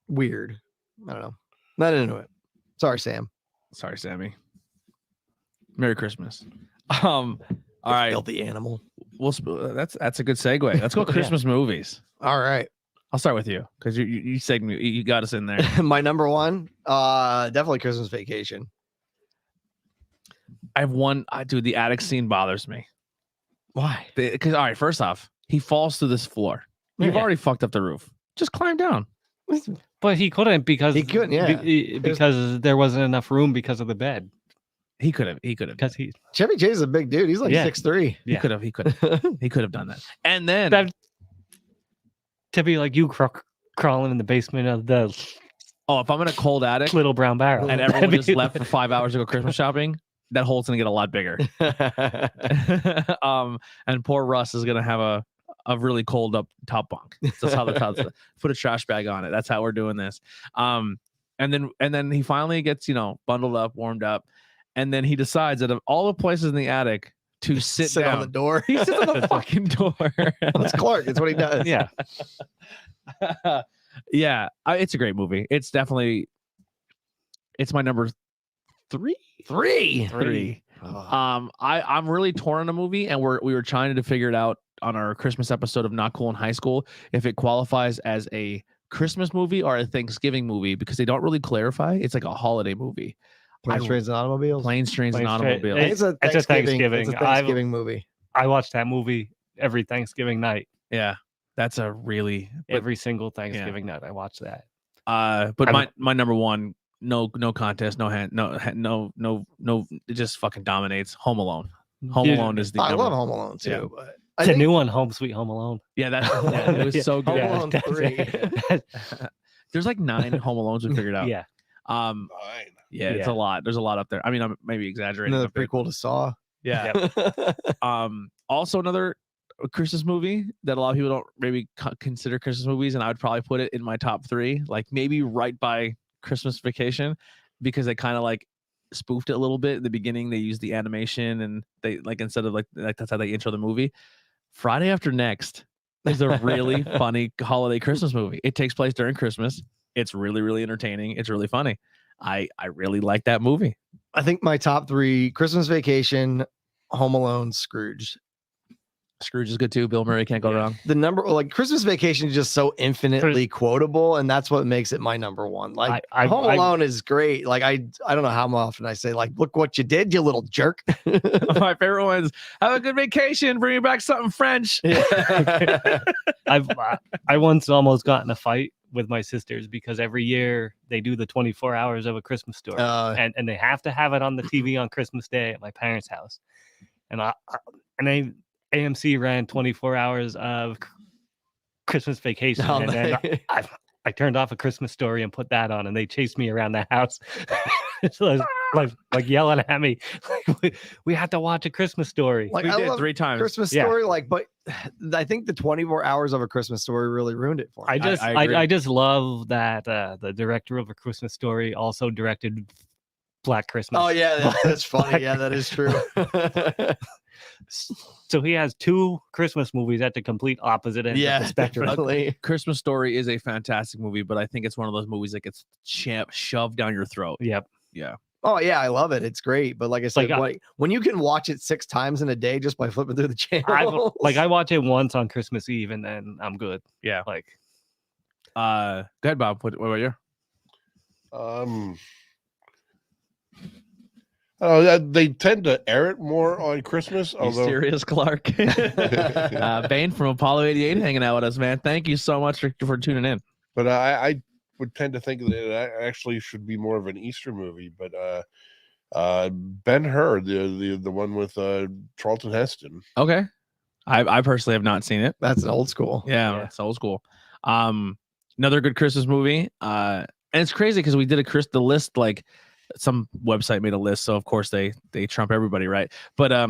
weird. I don't know. Not into it. Sorry, Sam. Sorry, Sammy. Merry Christmas. All right, Filthy animal. that's a good segue. Let's go Christmas movies. All right. I'll start with you because you said you got us in there. My number one, definitely Christmas Vacation. I have one. Dude, the attic scene bothers me. Why? Because all right, first off, he falls through this floor. You've Yeah. already fucked up the roof. Just climb down. but he couldn't because He couldn't, yeah. because there wasn't enough room because of the bed. He could have. Because he Chevy Chase is a big dude. He's like Yeah. 6'3". He Yeah. could have. He could have. He could have done that. And then that to be like you crawling in the basement of the if I'm in a cold attic little brown barrel and everyone just left for 5 hours to go Christmas shopping, that hole's gonna get a lot bigger. And poor Russ is gonna have a really cold up top bunk. That's how put a trash bag on it. That's how we're doing this. And then he finally gets bundled up, warmed up, and then he decides that of all the places in the attic to sit down on the door. he sits on the fucking door. That's Clark. That's what he does. yeah. Yeah, it's a great movie. It's my number three. Three. I'm really torn on a movie, and we were trying to figure it out on our Christmas episode of Not Cool in High School if it qualifies as a Christmas movie or a Thanksgiving movie because they don't really clarify. It's like a holiday movie. Planes, Trains, and Automobiles. Planes, Trains, and Planes, Train- Automobiles. It's a It's a Thanksgiving. Thanksgiving. It's a Thanksgiving movie. I watch that movie every Thanksgiving night. Yeah, that's a really Every single Thanksgiving night, I watch that. But I'm- my number one, no contest, no, it just fucking dominates. Home Alone. Home Dude, Alone is the I number. love Home Alone too, Yeah. but It's a new one, Home Sweet Home Alone. Yeah, it was so Home good. Alone 3. There's like 9 Home Alones we figured out. Yeah. Fine. Yeah, it's a Yeah. lot. There's a lot up there. I mean, I'm maybe exaggerating. Another a bit. prequel to Saw. Yeah. Also another Christmas movie that a lot of people don't maybe consider Christmas movies, and I would probably put it in my top 3, like maybe right by Christmas Vacation, because they kind of like spoofed it a little bit in the beginning. They used the animation, and they like instead of like that's how they intro the movie. Friday After Next is a really funny holiday Christmas movie. It takes place during Christmas. It's really, really entertaining. It's really funny. I really like that movie. I think my top 3: Christmas Vacation, Home Alone, Scrooge. Scrooge is good too. Bill Murray can't go wrong. The number, like Christmas Vacation, is just so infinitely quotable, and that's what makes it my number one. Like Home Alone is great. Like I don't know how often I say, like, look what you did, you little jerk. My favorite one's have a good vacation, bring me back something French. I once almost got in a fight with my sisters because every year they do the 24 hours of A Christmas Story, and they have to have it on the TV on Christmas Day at my parents' house, and AMC ran 24 hours of Christmas Vacation, and then I turned off A Christmas Story and put that on, and they chased me around the house, so like yelling at me, like, we had to watch A Christmas Story. Like We I did love 3 times. Christmas Yeah. Story, like, but I think the 24 hours of A Christmas Story really ruined it for me. I agree. I just love that the director of A Christmas Story also directed Black Christmas. Oh yeah, that's funny. Yeah, that is true. So he has 2 Christmas movies at the complete opposite end of Yeah, the spectrum. definitely. Christmas Story is a fantastic movie, but I think it's one of those movies that gets shoved down your throat. Yep. Yeah. Oh yeah, I love it. It's great. But like I said, Like, when you can watch it 6 times in a day just by flipping through the channels. I watch it once on Christmas Eve and then I'm good. Yeah. Like, Go ahead, Bob. What about you? They tend to air it more on Christmas. You Although serious, Clark? Bane from Apollo 88 hanging out with us, man. Thank you so much for tuning in. But I would tend to think that it actually should be more of an Easter movie. But Ben-Hur, the one with Charlton Heston. Okay. I personally have not seen it. That's an old school. Yeah, it's old school. Another good Christmas movie. And it's crazy because we did the list, like some website made a list, so of course they trump everybody, right? But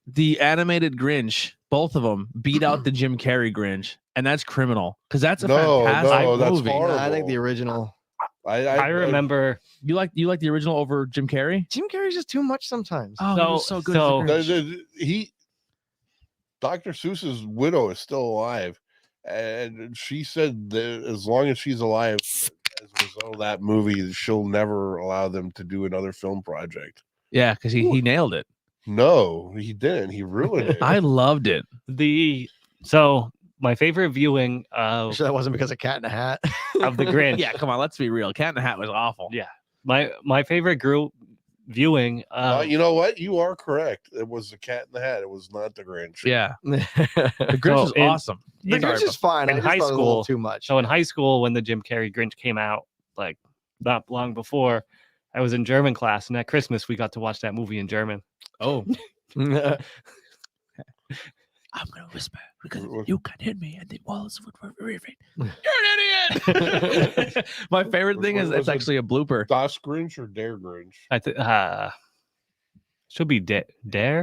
the animated Grinch, both of them beat out the Jim Carrey Grinch, and that's criminal because that's a fantastic that's movie. horrible. I think the original. I remember You like the original over Jim Carrey? Jim Carrey's just too much sometimes. Oh, he was so good. as the Grinch. Dr. Seuss's widow is still alive, and she said that as long as she's alive, as a result of that movie, she'll never allow them to do another film project. Yeah, because he nailed it. No, he didn't. He ruined it. I loved it. So my favorite viewing I'm of sure that wasn't because of Cat in a Hat. the Grinch. Yeah, come on, let's be real. Cat in the Hat was awful. Yeah. My favorite group viewing You know what? You are correct. It was the Cat in the Hat. It was not the Grinch. Yeah, the the Grinch was awesome. Grinch is fine. I in just high thought it was a little school- too much. So in high school, when the Jim Carrey Grinch came out, like not long before, I was in German class, and at Christmas we got to watch that movie in German. Oh, Yeah. I'm gonna whisper because What- you can hear me and the walls would reverberate. You're an idiot. My favorite thing is What it's was it? actually a blooper. Das Grinch or Der Grinch? I think should be Dare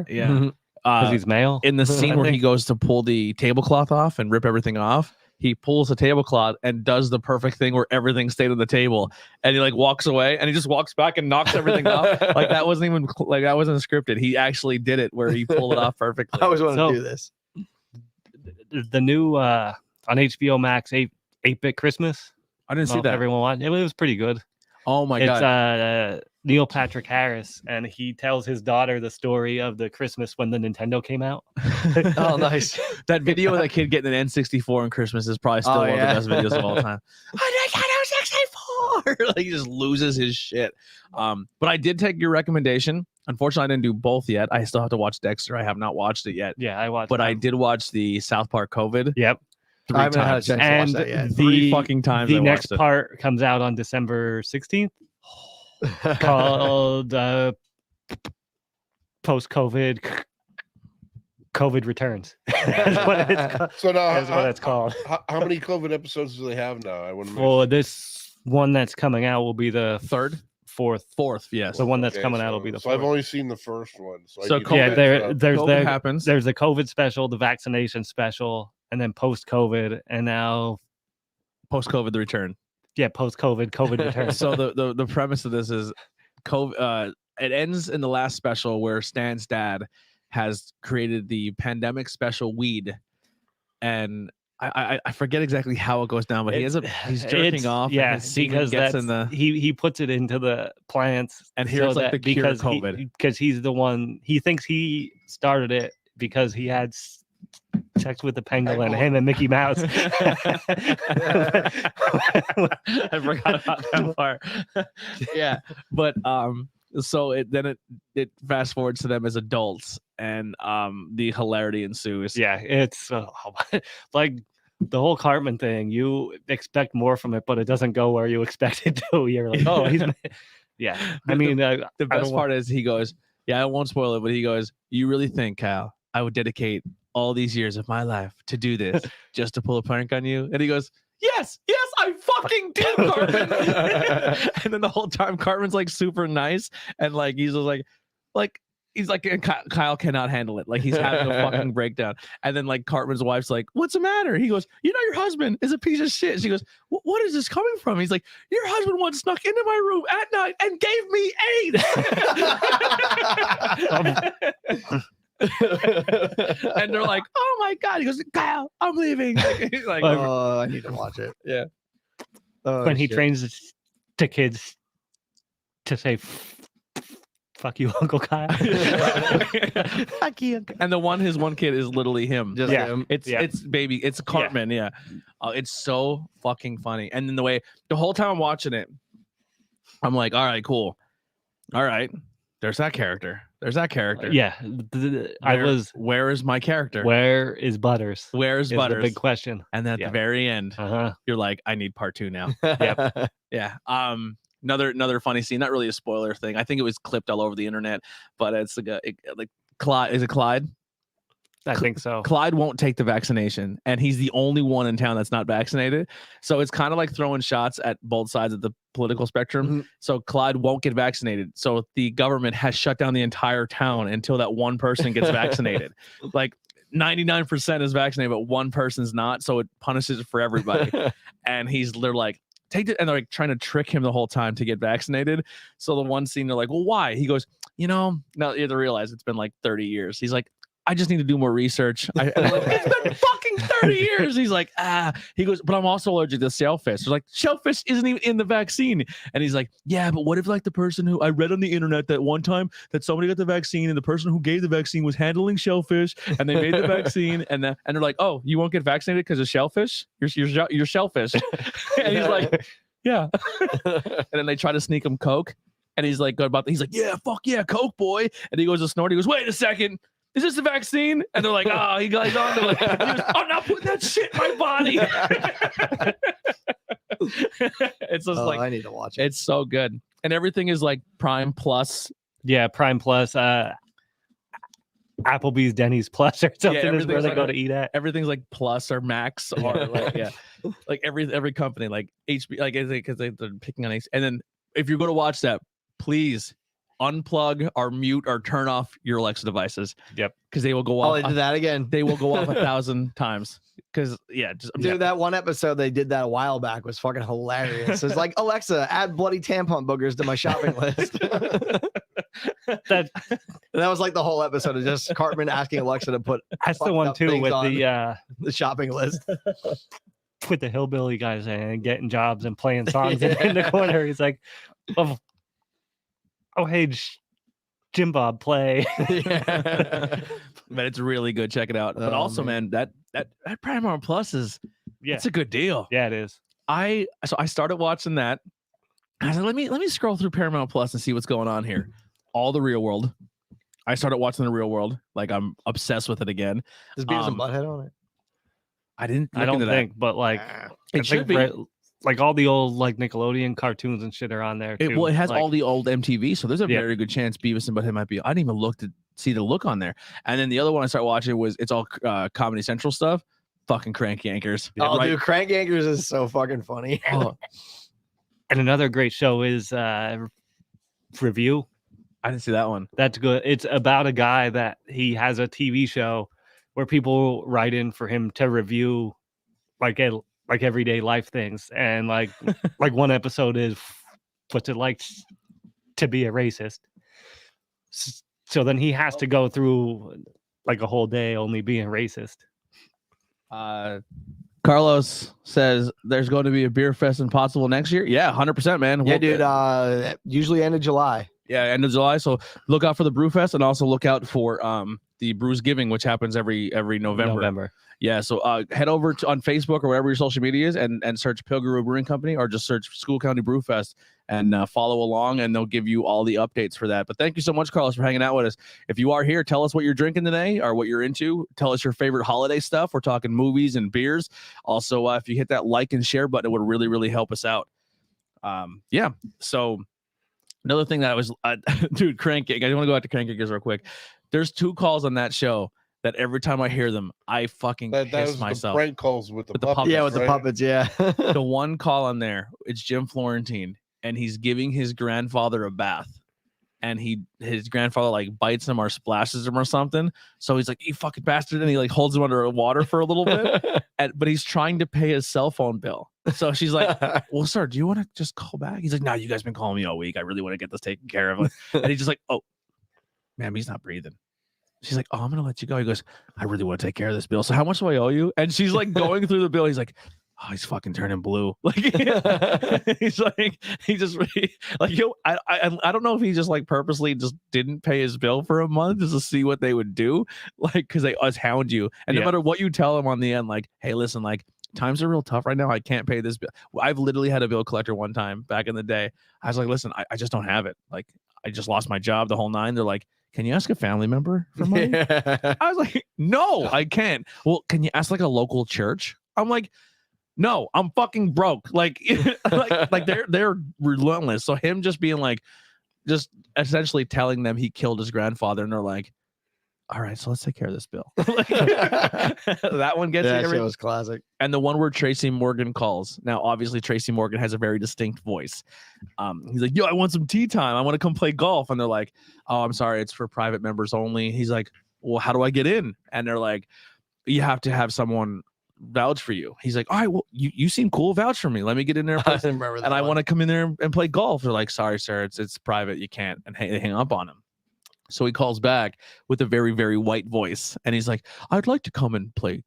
Yeah. Mhm. because he's male. In the I scene where he think. goes to pull the tablecloth off and rip everything off, he pulls the tablecloth and does the perfect thing where everything stayed on the table, and he like walks away and he just walks back and knocks everything off. Like that wasn't even that wasn't scripted. He actually did it where he pulled it off perfectly. I always wanted So- to do this. The new on HBO Max 8-bit Christmas. I didn't Know see if that. Everyone watched it. It was pretty good. Oh my It's god. Neil Patrick Harris, and he tells his daughter the story of the Christmas when the Nintendo came out. Oh, nice. That video of that kid getting an N64 on Christmas is probably still Oh, one of yeah. the best videos of all time. Like he just loses his shit. But I did take your recommendation. Unfortunately, I didn't do both yet. I still have to watch Dexter. I have not watched it yet. Yeah, I watched. But I that. did watch the South Park COVID Yep. 3 I haven't had a times. chance to watch And that yet. 3 fucking times I The next watched it. part comes out on December 16th, called Post-COVID COVID Returns. That's what it's called. So now, That's what it's called. how many COVID episodes do they have now? I wouldn't. Well, this one that's coming out will be the Third, fourth. yes. The one that's coming out will be the So I've fourth. only seen the first one. So, I So need to Yeah, COVID- catch there's COVID happens. there's the COVID special, the vaccination special, and then post-COVID, and now Post-COVID, the return. post-COVID COVID returns. So the premise of this is COVID. It ends in the last special where Stan's dad has created the pandemic special weed, and I forget exactly how it goes down, but he's jerking It's- off. and Yeah, his semen because gets that's, in the he puts it into the plants, And here's, like, the cure because COVID. because he's the one he thinks he started it because he had sex with the pangolin, him and Mickey Mouse. I forgot about that part. Yeah, but so it fast forwards to them as adults, and the hilarity ensues. Yeah, it's like the whole Cartman thing. You expect more from it, but it doesn't go where you expect it to. You're like, oh, yeah. I mean, The I best don't part is he goes, yeah, I won't spoil it, but he goes, you really think, Kyle, I would dedicate all these years of my life to do this just to pull a prank on you? And he goes, yes, I fucking do, Cartman. And then the whole time Cartman's like super nice, and like he's just like he's like Kyle cannot handle it. Like he's having a fucking breakdown. And then like Cartman's wife's like, what's the matter? He goes, you know, your husband is a piece of shit. She goes, what is this coming from? He's like, your husband once snuck into my room at night and gave me AIDS. And they're like, "Oh my god!" He goes, "Kyle, I'm leaving." Like, Oh, I need to watch it. yeah. Oh, when he shit. trains the kids to say "fuck you, Uncle Kyle." Fuck you. And his one kid is literally him. Just Yeah. him. It's baby. It's Cartman. Yeah. It's so fucking funny. And then the whole time I'm watching it, I'm like, all right, cool. All right. There's that character. Yeah, Where is my character? Where is Butters? Where's Is Butters? the big question. And at the very end, Uh-huh. you're like, I need part 2 now. Yep. Yeah. Another funny scene. Not really a spoiler thing. I think it was clipped all over the internet, but it's like Clyde. Is it Clyde? I think so. Clyde won't take the vaccination, and he's the only one in town that's not vaccinated. So it's kind of like throwing shots at both sides of the political spectrum. Mm-hmm. So Clyde won't get vaccinated. So the government has shut down the entire town until that one person gets vaccinated. Like 99% is vaccinated, but one person's not. So it punishes it for everybody. And they're like, take it, and they're like trying to trick him the whole time to get vaccinated. So the one scene, they're like, well, why? He goes, now you have to realize it's been like 30 years. He's like, I just need to do more research. It's been fucking 30 years. He's like, he goes, but I'm also allergic to shellfish. It's like, shellfish isn't even in the vaccine. And he's like, yeah, but what if like the person who I read on the internet that one time that somebody got the vaccine and the person who gave the vaccine was handling shellfish and they made the vaccine and they're like, oh, you won't get vaccinated because of shellfish? You're shellfish. And he's like, yeah. And then they try to sneak him Coke. And he's like, he's like, yeah, fuck yeah, Coke boy. And he goes to snort. He goes, wait a second. Is this the vaccine? And they're like, oh, he goes on. They're like, I'm not putting that shit in my body. It's just like, I need to watch it. it's so good. And everything is like Prime Plus. Yeah, Prime Plus, Applebee's, Denny's Plus, or something is where everything's they like go to eat at. Everything's like Plus or Max or like, like every company, like HB, like because they're picking on H. And then if you go to watch that, please unplug or mute or turn off your Alexa devices. Yep. Because they will go Oh, off. they did that again. They will go off 1,000 times. Because Dude, that one episode they did that a while back was fucking hilarious. It's like, Alexa, add bloody tampon boogers to my shopping list. That And that was like the whole episode of just Cartman asking Alexa to put that's the fucked one up too things with on the shopping list. with the hillbilly guys and getting jobs and playing songs in the corner. He's like, oh hey, Jim Bob, play. But it's really good. Check it out. But Oh, also, man, that Paramount Plus is it's a good deal. Yeah, it is. I started watching that. I was like, let me scroll through Paramount Plus and see what's going on here. All the Real World. I started watching the Real World. Like I'm obsessed with it again. There's Beavis and Butthead on it. I didn't. I don't think, but like It should be. Like all the old like Nickelodeon cartoons and shit are on there too. It has like, all the old MTV, so there's a Yeah. very good chance Beavis and Butthead might be. I didn't even look to see the look on there. And then the other one I started watching it's all Comedy Central stuff. Fucking Crank Yankers. Oh, dude, Crank Yankers is so fucking funny. Oh, and another great show is Review. I didn't see that one. That's good. It's about a guy that he has a TV show where people write in for him to review like everyday life things, and like one episode is what's it like to be a racist. So then he has to go through like a whole day only being racist. Carlos says there's going to be a beer fest in Pottsville next year. Yeah, 100%, man. Yeah, dude. Usually end of July. Yeah, end of July. So look out for the Brew Fest and also look out for the Brews Giving, which happens every November. Yeah, so head over on Facebook or wherever your social media is and search Pilger Brewing Company or just search School County Brew Fest and follow along, and they'll give you all the updates for that. But thank you so much, Carlos, for hanging out with us. If you are here, tell us what you're drinking today or what you're into. Tell us your favorite holiday stuff. We're talking movies and beers. Also, if you hit that like and share button, it would really, really help us out. Yeah, so another thing that I was, dude, Crank, I want to go back to Crank Yankers real quick. There's 2 calls on that show that every time I hear them, I fucking piss myself. The prank calls with the puppets, puppets. Yeah, with the right? puppets. Yeah. The one call on there, it's Jim Florentine, and he's giving his grandfather a bath, and his grandfather like bites him or splashes him or something. So he's like, "You fucking bastard!" and he like holds him under water for a little bit, but he's trying to pay his cell phone bill. So she's like, "Well, sir, do you want to just call back?" He's like, "No, you guys been calling me all week. I really want to get this taken care of." And he's just like, "Oh, ma'am, he's not breathing." She's like, oh, I'm gonna let you go. He goes, I really want to take care of this bill. So how much do I owe you? And she's like going through the bill. He's like, oh, he's fucking turning blue. Like he's like, he just really, like, I don't know if he just like purposely just didn't pay his bill for a month just to see what they would do, like, because they hound you, and no matter what you tell them on the end, like, hey, listen, like, times are real tough right now. I can't pay this bill. I've literally had a bill collector one time back in the day. I was like, listen, I just don't have it. Like, I just lost my job, the whole nine. They're like, can you ask a family member for money? I was like, no, I can't. Well, can you ask like a local church? I'm like, no, I'm fucking broke. Like, like they're relentless. So him just being like, just essentially telling them he killed his grandfather, and they're like, all right, so let's take care of this bill. That one gets That it. shit was classic. And the one where Tracy Morgan calls. Now, obviously, Tracy Morgan has a very distinct voice. He's like, yo, I want some tea time. I want to come play golf. And they're like, oh, I'm sorry, it's for private members only. He's like, well, how do I get in? And they're like, you have to have someone vouch for you. He's like, all right, well, you seem cool. Vouch for me. Let me get in there. I remember that. And I want to come in there and play golf. They're like, sorry, sir, it's private. You can't. And they hang up on him. So he calls back with a very, very white voice. And he's like, I'd like to come and play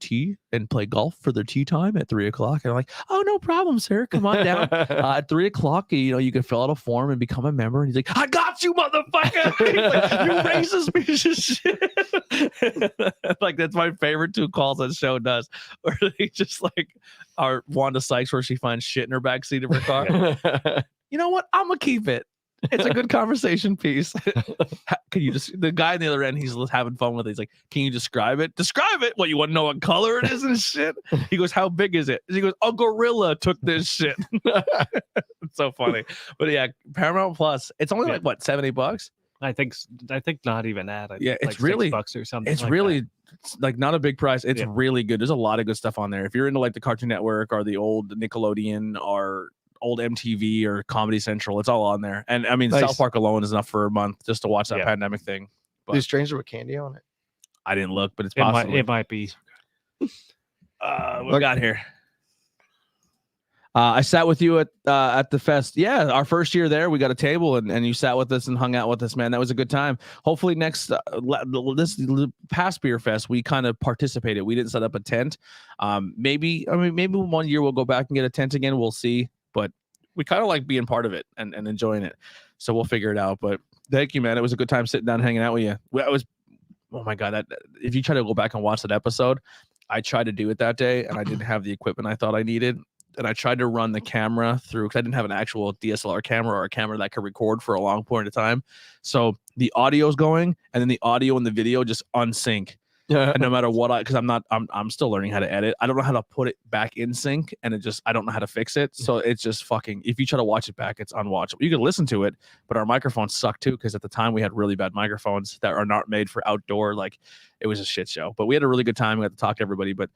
golf for their tea time at 3:00. And I'm like, oh, no problem, sir. Come on down. At 3:00, you can fill out a form and become a member. And he's like, I got you, motherfucker. He's like, you racist piece of shit. Like, that's my favorite two calls that show does. Where they just like are Wanda Sykes, where she finds shit in her backseat of her car. You know what? I'm going to keep it. It's a good conversation piece. Can you just, the guy on the other end, he's having fun with it. He's like, can you describe it? Describe it. What, you want to know what color it is and shit? He goes, how big is it? He goes, a gorilla took this shit. It's so funny. But yeah, Paramount Plus, it's only like what, $70? I think not even that. Yeah, like it's really $6 or something. It's like really that. It's like not a big price. It's really good. There's a lot of good stuff on there. If you're into like the Cartoon Network or the old Nickelodeon or old MTV or Comedy Central, it's all on there. And I mean, Nice. South Park alone is enough for a month just to watch that pandemic thing. But Do Stranger with Candy on it? I didn't look, but it's possible. It might be. What we got here? I sat with you at the fest. Yeah, our first year there, we got a table and you sat with us and hung out with us, man. That was a good time. Hopefully next this past beer fest, we kind of participated. We didn't set up a tent. Maybe 1 year we'll go back and get a tent again. We'll see. But we kind of like being part of it and enjoying it. So we'll figure it out. But thank you, man. It was a good time sitting down, hanging out with you. Oh my God. If you try to go back and watch that episode, I tried to do it that day and I didn't have the equipment I thought I needed. And I tried to run the camera through because I didn't have an actual DSLR camera or a camera that could record for a long point of time. So the audio's going and then the audio and the video just unsync. And no matter what, because I'm still learning how to edit. I don't know how to put it back in sync, and I don't know how to fix it. So it's just fucking. If you try to watch it back, it's unwatchable. You can listen to it, but our microphones suck too. Because at the time we had really bad microphones that are not made for outdoor. Like it was a shit show. But we had a really good time. We got to talk to everybody. But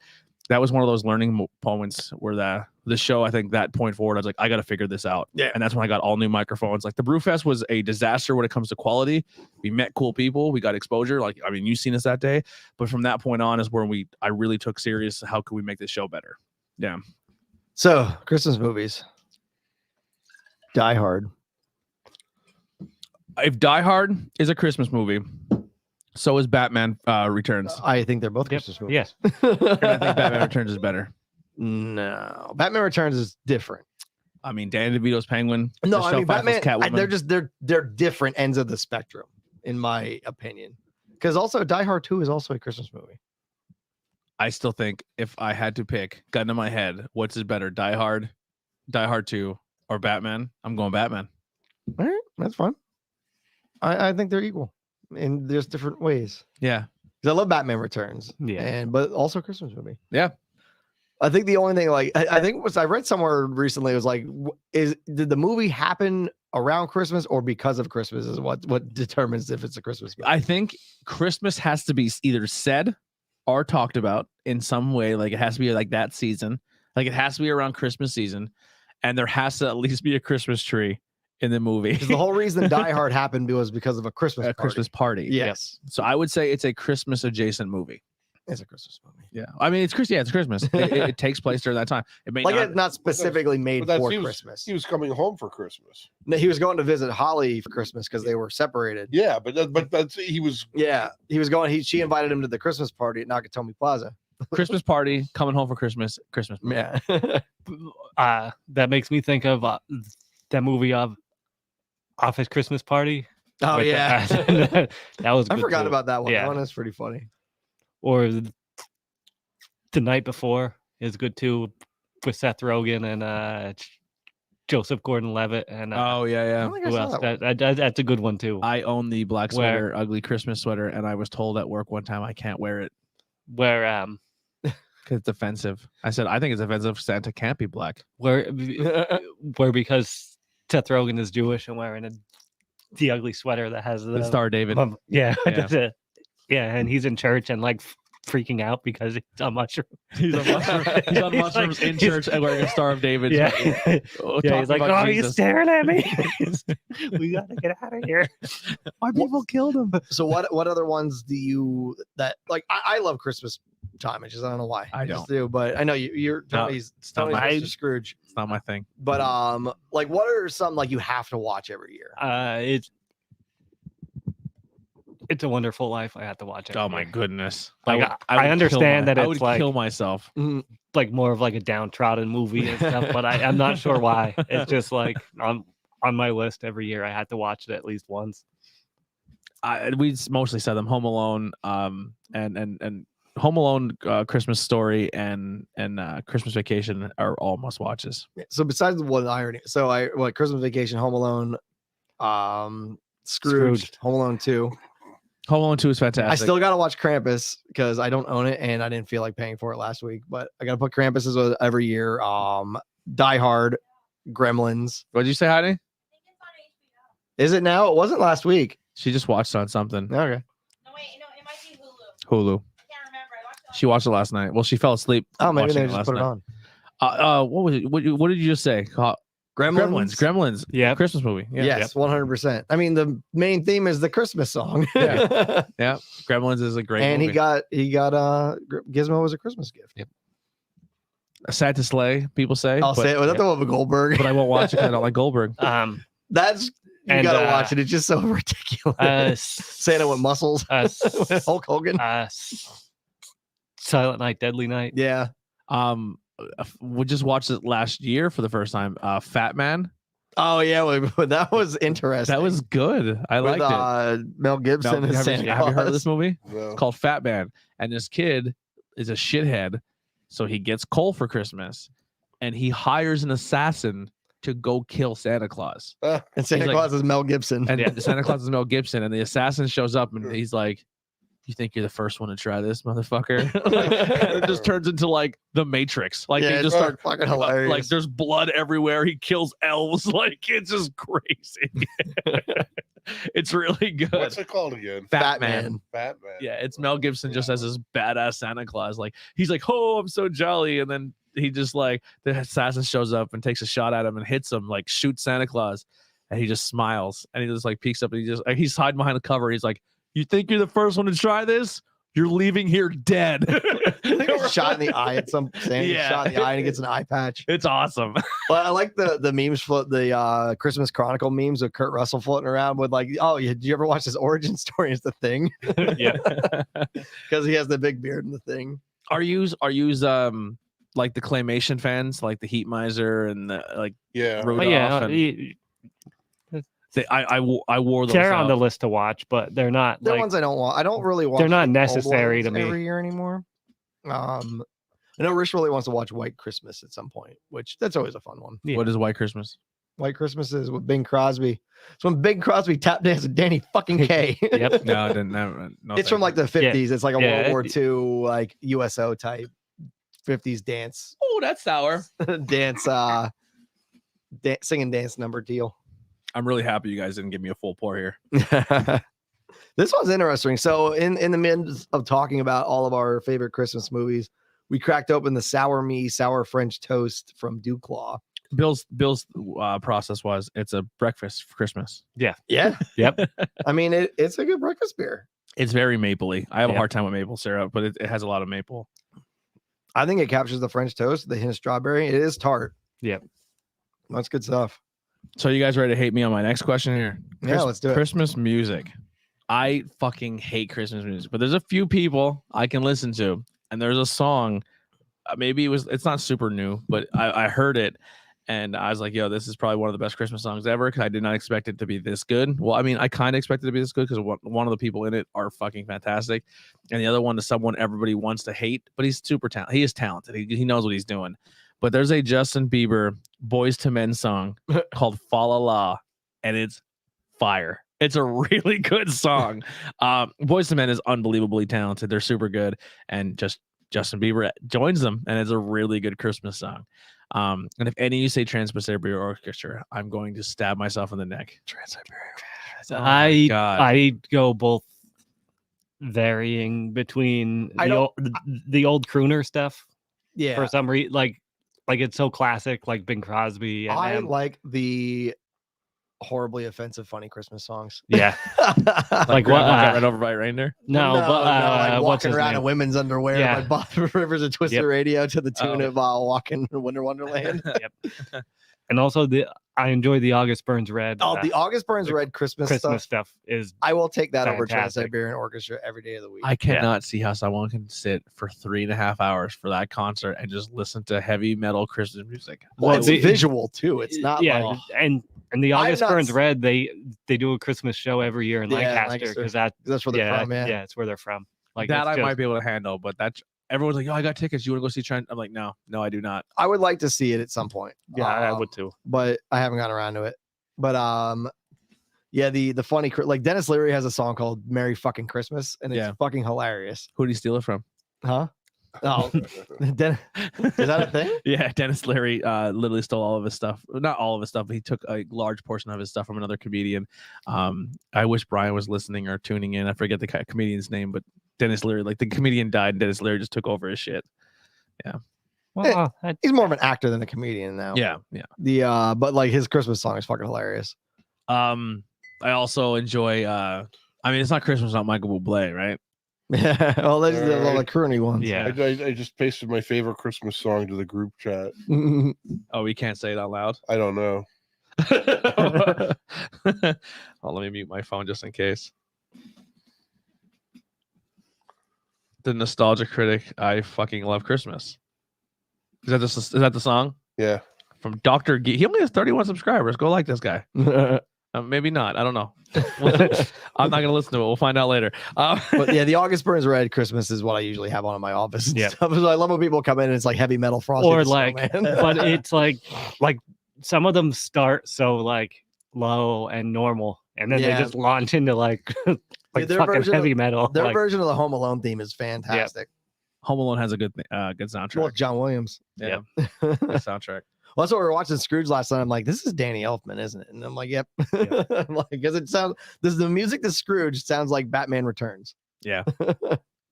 that was one of those learning moments where the show, I think that point forward, I was like, I got to figure this out. Yeah. And that's when I got all new microphones. Like the Brewfest was a disaster when it comes to quality. We met cool people. We got exposure. Like, I mean, you've seen us that day. But from that point on is where I really took serious. How could we make this show better? Yeah. So Christmas movies. Die Hard. If Die Hard is a Christmas movie, so is Batman Returns. I think they're both Christmas movies. Yes. And I think Batman Returns is better. No, Batman Returns is different. I mean, Danny DeVito's Penguin. No, I mean Batman. They're different ends of the spectrum, in my opinion. Because also Die Hard 2 is also a Christmas movie. I still think if I had to pick, gun to my head, what's is better, Die Hard 2, or Batman? I'm going Batman. All right, that's fine. I think they're equal, and there's different ways. Yeah, because I love Batman Returns. Yeah, but also a Christmas movie. Yeah. I think the only thing, like, I think I read somewhere recently, it was like, did the movie happen around Christmas or because of Christmas is what determines if it's a Christmas movie? I think Christmas has to be either said or talked about in some way. Like it has to be like that season, like it has to be around Christmas season, and there has to at least be a Christmas tree in the movie. The whole reason Die Hard happened was because of a Christmas party. Christmas party. Yes. So I would say it's a Christmas adjacent movie. It's a Christmas movie. Yeah, I mean it's Christmas. Yeah, it's Christmas. It takes place during that time. It may Like not. it's not specifically made But for he was, Christmas. He was coming home for Christmas. No, he was going to visit Holly for Christmas because they were separated. Yeah, but that's he was. Yeah, he was going. She invited him to the Christmas party at Nakatomi Plaza. Christmas party, coming home for Christmas. Christmas. Movie. Yeah. That makes me think of that movie of Office Christmas Party. Oh with yeah. that was. I good forgot too. about that one. Yeah. That one is pretty funny. Or The Night Before is good too, with Seth Rogen and Joseph Gordon-Levitt and Oh yeah, I yeah. don't think I who saw else? that one. That's a good one too. I own the black Where- sweater, ugly Christmas sweater, and I was told at work one time I can't wear it Where because it's offensive. I said I think it's offensive. Santa can't be black. where because Seth Rogen is Jewish and wearing the ugly sweater that has The Star of David. Yeah, Yeah. that's it. Yeah, and he's in church and like freaking out because he's on mushroom. He's on mushrooms. He's on He's mushrooms like- in church and wearing a Star of David. Yeah, yeah, Talking he's like, about oh, he's Jesus. staring at me. We gotta get out of here. My people killed him. So what other ones do you that like? I love Christmas time. I don't know why. I just do, but I know you're No, Tony's it's not Tony's my- Mr. Scrooge. It's not my thing. But like what are some like you have to watch every year? It's a Wonderful Life. I have to watch it. Oh my goodness! Like, would- I would kill understand that I it's would like- kill myself. Like more of like a downtrodden movie and stuff, but I'm not sure why. It's just like on my list every year. I had to watch it at least once. We mostly said them. Home Alone, and Home Alone, Christmas Story, and Christmas Vacation are all must watches. So besides the one I already, so I what Christmas Vacation, Home Alone, Scrooge, Scrooged. Home Alone 2. Home Alone 2 is fantastic. I still gotta watch Krampus because I don't own it and I didn't feel like paying for it last week. But I gotta put Krampus as every year. Die Hard, Gremlins. What did you say, Heidi? Is it now? It wasn't last week. She just watched on something. Okay. No, wait, no, it might be Hulu. Hulu. I can't remember. I watched it She watched it last night. Well, she fell asleep. Oh, maybe watching they just last put it night. on. What was it? What did you just say? Gremlins. Yeah. Christmas movie. Yeah. Yes, 100%. I mean, the main theme is the Christmas song. Yeah. Yeah. Gremlins is a great And movie. he got Gizmo as a Christmas gift. Yep. Sad to Slay, people say. I'll but, say it. Was that the one with Goldberg? but I won't watch it because I don't like Goldberg. That's you And, gotta watch it. It's just so ridiculous. Santa with muscles. With Hulk Hogan. Silent Night, Deadly Night. Yeah. We just watched it last year for the first time. Fat Man. Oh yeah, that was interesting. That was good. I with, liked it. Mel Gibson and have Santa you heard of Claus. this movie? No. It's called Fat Man. And this kid is a shithead. So he gets coal for Christmas and he hires an assassin to go kill Santa Claus. And Santa He's like- Claus is Mel Gibson. And Santa Claus is Mel Gibson. And the assassin shows up and he's like, you think you're the first one to try this, motherfucker? Like, it just turns into like the Matrix. Like yeah, they just it's start fucking hilarious. like there's blood everywhere. He kills elves. Like it's just crazy. It's really good. What's it called again? Fat Man. Batman. Yeah, it's Mel Gibson just as this badass Santa Claus. Like he's like, oh, I'm so jolly, and then he just like the assassin shows up and takes a shot at him and hits him, like shoots Santa Claus, and he just smiles and he just like peeks up and he's hiding behind the cover. He's like, you think you're the first one to try this? You're leaving here dead. They got shot in the eye at some Santa gets Yeah. shot in the eye and he gets an eye patch. It's awesome. But I like the memes the Christmas Chronicle memes of Kurt Russell floating around with like, oh, did you ever watch his origin story as the Thing? Yeah. Because he has the big beard in the Thing. Are you like the claymation fans, like the Heat Miser and the like Yeah. Rudolph? But yeah, and I wore those. they're on the out. list to watch, but they're not They're like ones I don't want. I don't really watch. they're not the old necessary ones to me. every year anymore. I know Rich really wants to watch White Christmas at some point, which that's always a fun one. Yeah. What is White Christmas? White Christmas is with Bing Crosby. It's when Bing Crosby tap dances with Danny fucking K. Yep. No, I didn't. No, It's from like the 50s. It's like a Yeah, World War II like USO type 50s dance Oh, that's sour. dance sing and dance number deal. I'm really happy you guys didn't give me a full pour here. This one's interesting. So in the midst of talking about all of our favorite Christmas movies, we cracked open the Sour Me Sour French Toast from DuClaw. Bill's process was it's a breakfast for Christmas. Yeah. Yep. I mean, it's a good breakfast beer. It's very mapley. I have a Yep. hard time with maple syrup, but it has a lot of maple. I think it captures the French toast, the hint of strawberry. It is tart. Yep. That's good stuff. So you guys ready to hate me on my next question here? Yeah, let's do it. Christmas music. I fucking hate Christmas music, but there's a few people I can listen to, and there's a song. Maybe it's not super new, but I heard it, and I was like, yo, this is probably one of the best Christmas songs ever, because I did not expect it to be this good. Well, I mean, I kind of expected it to be this good because one of the people in it are fucking fantastic, and the other one is someone everybody wants to hate, but he's super talented. He is talented. He knows what he's doing. But there's a Justin Bieber Boys to Men song called Fa La La, and it's fire. It's a really good song. Boys to Men is unbelievably talented. They're super good, and just Justin Bieber joins them, and it's a really good Christmas song. And if any of you say Trans-Siberian Orchestra, I'm going to stab myself in the neck. Trans-Siberian Orchestra. Oh my God. I go both varying between the old crooner stuff Yeah. for some reason, like it's so classic, like Bing Crosby. And I them. like the horribly offensive, funny Christmas songs. Yeah. Like what, what? Got run over by a reindeer? No, but like what's walking his around in name? women's underwear, Yeah. like Bob Rivers and Twisted Yep. Radio to the tune Oh. of Walking in Winter Wonderland. Yep. And also I enjoy the August Burns Red. Oh, the August Burns the Red Christmas Christmas stuff. stuff is I will take that over fantastic. Trans-Siberian Orchestra every day of the week. I cannot see how someone can sit for 3.5 hours for that concert and just listen to heavy metal Christmas music. well, it's the- visual too. It's not yeah, like and the I'm August not Burns s- Red, they do a Christmas show every year in Yeah, Lancaster Lancaster. because that that's where they're yeah, from. Yeah. it's where they're from. Like that it's I just- might be able to handle, but that's everyone's like, "Oh, I got tickets. You want to go see Trent?" I'm like, "No, I do not." I would like to see it at some point. Yeah, I Um, would too. but I haven't gotten around to it. But yeah, the funny like Dennis Leary has a song called "Merry Fucking Christmas" and it's Yeah. fucking hilarious. Who did he steal it from? Huh? Oh, is that a thing? Yeah, Dennis Leary literally stole all of his stuff. Not all of his stuff, but he took a large portion of his stuff from another comedian. I wish Brian was listening or tuning in. I forget the comedian's name, but Dennis Leary, like the comedian died, and Dennis Leary just took over his shit. Well, He's more of an actor than a comedian now. Yeah. The but like his Christmas song is fucking hilarious. I also enjoy. I mean, it's not Christmas, not Michael Bublé, right? Yeah. Well, there's all the Alright. croony ones. yeah. I just pasted my favorite Christmas song to the group chat. Oh, we can't say it out loud. I don't know. Oh, let me mute my phone just in case. The Nostalgia Critic. I fucking love Christmas. Is that the song Yeah. from Dr. G? He only has 31 subscribers. Go like this guy. Maybe not. I don't know. I'm not gonna listen to it. We'll find out later. But yeah, the August Burns Red Christmas is what I usually have on in my office. And Yep. stuff. So I love when people come in and it's like heavy metal Frosty Or the like, Snowman. but it's like some of them start so like low and normal, and then Yeah. they just launch into like like their fucking version of- heavy metal. Their like, version of the Home Alone theme is fantastic. Home Alone has a good soundtrack. Well, John Williams. Yeah, well, good soundtrack. that's what we were watching Scrooge last night. I'm like, this is Danny Elfman, isn't it? And I'm like, yep. I'm like, because it sounds the music to Scrooge sounds like Batman Returns. Yeah.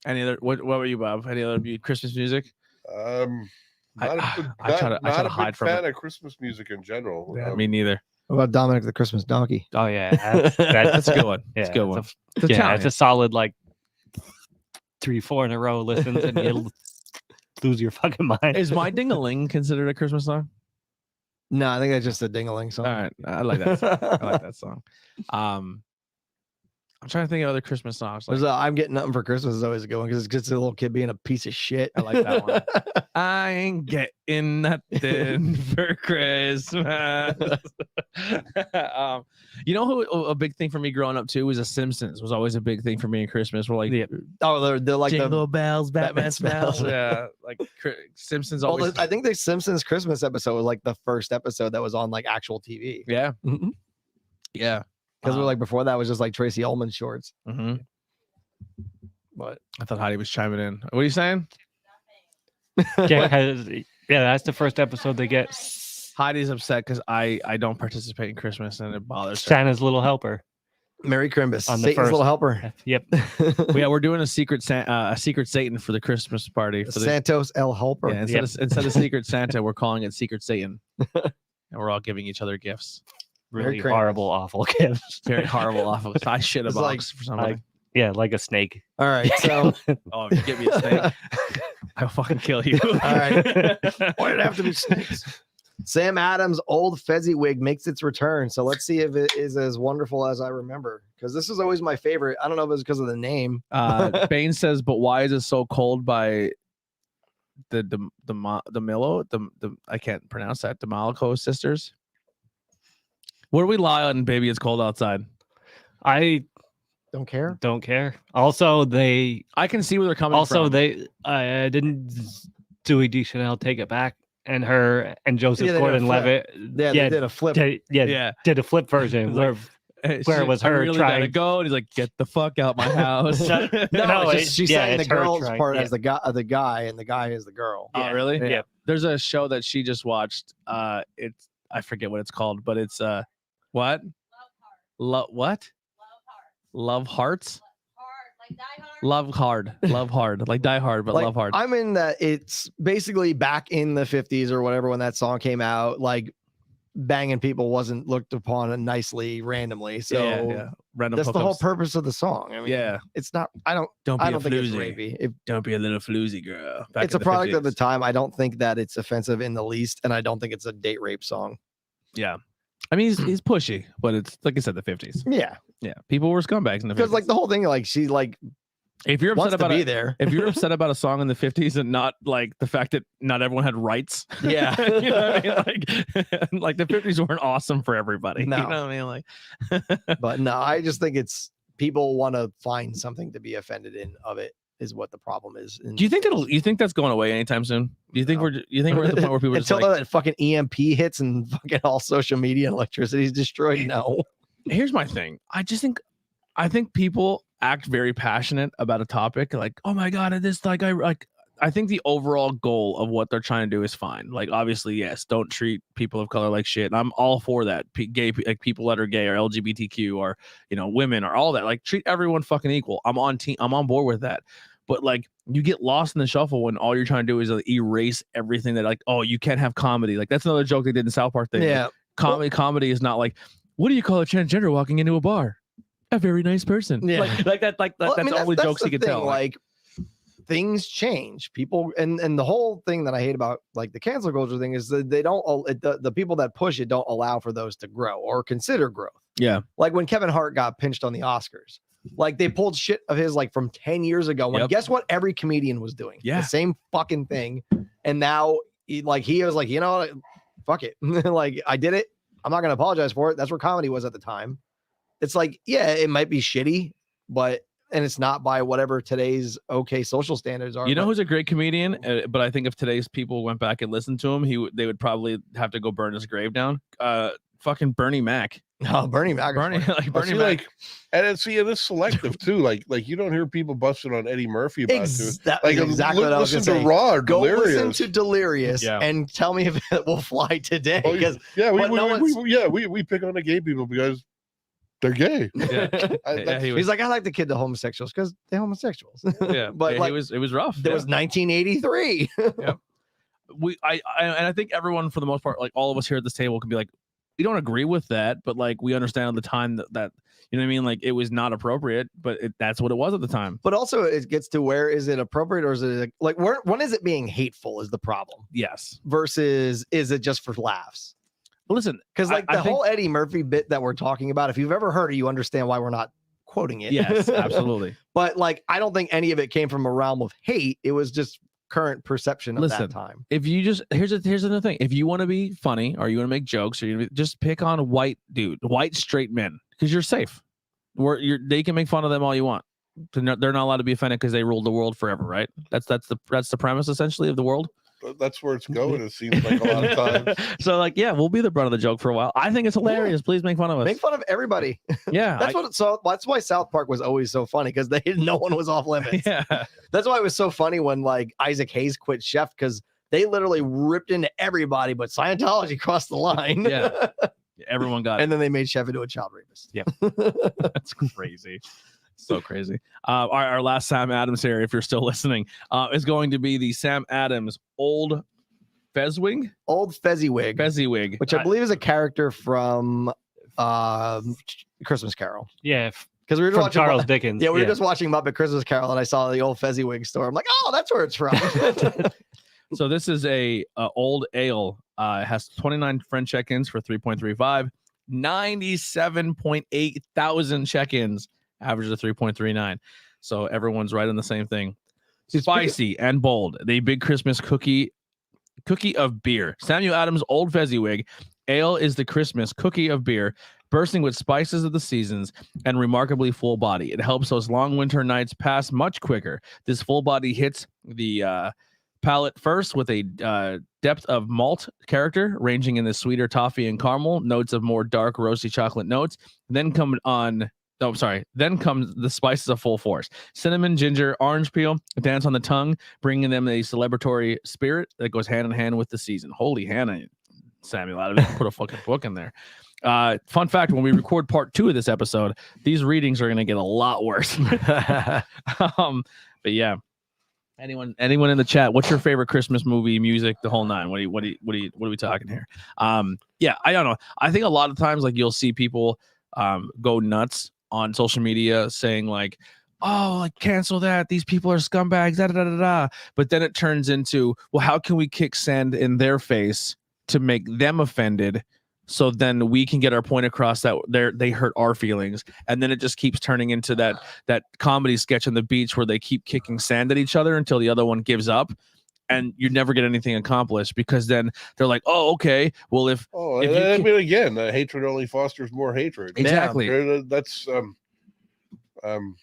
Any other? What were you, Bob? Any other Christmas music? Not a I try to not a hide big from fan it. of Christmas music in general. Me neither. What about Dominic the Christmas Donkey? oh yeah, that's That's a good one. yeah, It's a good one. It's It's yeah, Italian. it's a solid like 3-4 in a row listens, and you'll lose your fucking mind. Is My Ding-a-Ling considered a Christmas song? No, I think that's just a ding-a-ling song. All right, I like that. I like that song. I'm trying to think of other Christmas songs. Like, There's I'm getting nothing for Christmas is always a good one because it's just a little kid being a piece of shit. I like that one. I ain't getting nothing for Christmas. You know who a big thing for me growing up too was The Simpsons. Was always a big thing for me in Christmas. We're like, Oh, they're like Jingle the. bells, Batman Batman smells. smells. Yeah, like Simpsons Well, always. I think the Simpsons Christmas episode was like the first episode that was on like actual TV. Yeah, Because yeah. we're like before that was just like Tracy Ullman shorts. Mhm. But I thought Heidi was chiming in. What are you saying? Yeah, 'cause- yeah, that's the first episode they get. Heidi's upset because I don't participate in Christmas and it bothers her. Santa's Little Helper. Merry Crimbus, On the Satan's first- little helper. Yep. Well, yeah, we're doing a secret Satan for the Christmas party. For the, Santos El Helper. yeah, instead of Secret Santa, we're calling it Secret Satan, and we're all giving each other gifts. Merry Really Christmas. horrible, awful gifts. Very horrible, awful. I shit a It's box like- for somebody. Yeah, like a snake. All right, so Oh, if you give me a snake, I'll fucking kill you. all right, why did it have to be snakes? Sam Adams' old Fezziwig makes its return. So let's see if it is as wonderful as I remember. Because this is always my favorite. I don't know if it's because of the name. Bane says, but why is it so cold by the Milo? The I can't pronounce that. The Malaco sisters. Where do we lie on Baby It's Cold Outside? I Don't care. don't care. Also, they I can see where they're coming from. didn't Dewey Deschanel take it back, and her and Joseph Yeah, they did a Gordon-Levitt Yeah, they did a flip. did a flip version where where it was her really trying gotta go, and he's like, "Get the fuck out my house." No, it's just, she's saying the it's her girl's trying- part yeah. as the guy, and the guy is the girl. Oh, really? Yeah. There's a show that she just watched. It's I forget what it's called, but it's what? What? Love Hearts? Hard, like Die Hard. Love hard. Love hard. Like Die Hard, but Like, love hard. I'm in that. It's basically back in the 50s or whatever when that song came out. Like banging people wasn't looked upon nicely randomly. So yeah. Random that's the whole hookups. purpose of the song. I mean, Yeah. it's not. I don't Don't be a think it's floozy. rapey. Don't be a little floozy girl. Back It's in a the product of the 50s. time. I don't think that it's offensive in the least, and I don't think it's a date rape song. Yeah. I mean, he's pushy, but it's like I said, the 50s. Yeah, Yeah. People were scumbags in the 50s. because like the whole thing, like she like if you're wants upset to about be it, there. if you're upset about a song in the 50s and not like the fact that not everyone had rights. Yeah. You know what I mean? Like the 50s weren't awesome for everybody. No. You know what I mean? Like But no, I just think it's people want to find something to be offended in of it is what the problem is. do you think that's going away anytime soon? Do you think No. we're at the point where people are just until like, that fucking EMP hits and fucking all social media and electricity is destroyed? No. here's my thing. I think people act very passionate about a topic, like, oh my god, this I think the overall goal of what they're trying to do is fine. Like, obviously, yes, don't treat people of color like shit. And I'm all for that. Like people that are gay or LGBTQ or women or all that. Like, treat everyone fucking equal. I'm on board with that. But like, you get lost in the shuffle when all you're trying to do is erase everything that like, oh, you can't have comedy. Like that's another joke they did in South Park thing. Yeah. Comedy is not like, what do you call a transgender walking into a bar? A very nice person. Yeah. Like that. Well, I That's mean, all the jokes the you could thing, tell. Like things change. People and the whole thing that I hate about like the cancel culture thing is that they don't the people that push it don't allow for those to grow or consider growth. Yeah. Like when Kevin Hart got pinched on the Oscars, like they pulled shit of his like from 10 years ago. When guess what every comedian was doing? Yeah. The same fucking thing. And now he was like, fuck it. Like I did it. I'm not gonna apologize for it. That's where comedy was at the time. It's like, yeah, it might be shitty, and it's not by whatever today's okay social standards are. You know but- who's a great comedian? But I think if today's people went back and listened to him, they would probably have to go burn his grave down. Fucking Bernie Mac. No, Bernie Mac. Bernie See, Mac. like, and it's selective too. Like you don't hear people busting on Eddie Murphy about it. That Like was exactly what I was listen gonna to say. Raw or Go Delirious. listen to Delirious Yeah. and tell me if it will fly today. Oh, Because yeah, but no one's- we pick on the gay people because they're gay. Yeah. Yeah, he was, he's like, I like the kid, the homosexuals, because they're homosexuals. yeah, but yeah, like, it was rough. there was 1983. I think everyone for the most part, like all of us here at this table, can be like, we don't agree with that, but like we understand at the time that you know what I mean. Like it was not appropriate, but that's what it was at the time. But also, it gets to where is it appropriate or is it like when is it being hateful is the problem Yes. versus is it just for laughs? Listen, Because like I the think- whole Eddie Murphy bit that we're talking about, if you've ever heard it, you understand why we're not quoting it. yes, absolutely. But like, I don't think any of it came from a realm of hate. It was just current perception of Listen, that time. If you just here's another thing. If you want to be funny or you want to make jokes or just pick on white straight men because you're safe. They can make fun of them all you want. They're not allowed to be offended because they ruled the world forever, right? That's the premise essentially of the world. That's where it's going. It seems like a lot of times. So like, yeah, we'll be the brunt of the joke for a while. I think it's hilarious. Please make fun of us. Make fun of everybody. Yeah, That's why South Park was always so funny because no one was off limits. yeah. That's why it was so funny when like Isaac Hayes quit Chef because they literally ripped into everybody, but Scientology crossed the line. Yeah. Everyone got And then they made Chef into a child rapist. Yeah. That's crazy. So crazy. Our last Sam Adams here, if you're still listening, is going to be the Sam Adams Old Fezwig, Old Fezziwig, which which I believe is a character from Christmas Carol. Yeah, Because we were just From watching Charles Dickens. Yeah, we were just watching Muppet Christmas Carol, and I saw the old Fezziwig store. I'm like, oh, that's where it's from. So this is a old ale. It has 29 friend check-ins for 3.35, 97.8 thousand check-ins, average of 3.39. So everyone's right on the same thing. Spicy and bold. The big Christmas cookie of beer. Samuel Adams Old Fezziwig Ale is the Christmas cookie of beer, bursting with spices of the seasons and remarkably full body. It helps those long winter nights pass much quicker. This full body hits the palate first with a depth of malt character, ranging in the sweeter toffee and caramel notes of more dark roasty chocolate notes. Then comes the spices of full force. Cinnamon, ginger, orange peel dance on the tongue, bringing them a celebratory spirit that goes hand in hand with the season. Holy Hannah, Samuel Adams, put a fucking book in there. Fun fact, when we record part 2 of this episode, these readings are going to get a lot worse. But yeah, anyone in the chat, what's your favorite Christmas movie, music, the whole nine? What are we talking here? Yeah, I don't know. I think a lot of times, like, you'll see people go nuts on social media saying like, oh, like, cancel that, these people are scumbags, da da da da da. But then it turns into, well, how can we kick sand in their face to make them offended, so then we can get our point across that they hurt our feelings? And then it just keeps turning into that comedy sketch on the beach where they keep kicking sand at each other until the other one gives up, and you never get anything accomplished, because then they're like, oh, okay, well, if again, hatred only fosters more hatred. Exactly. That's and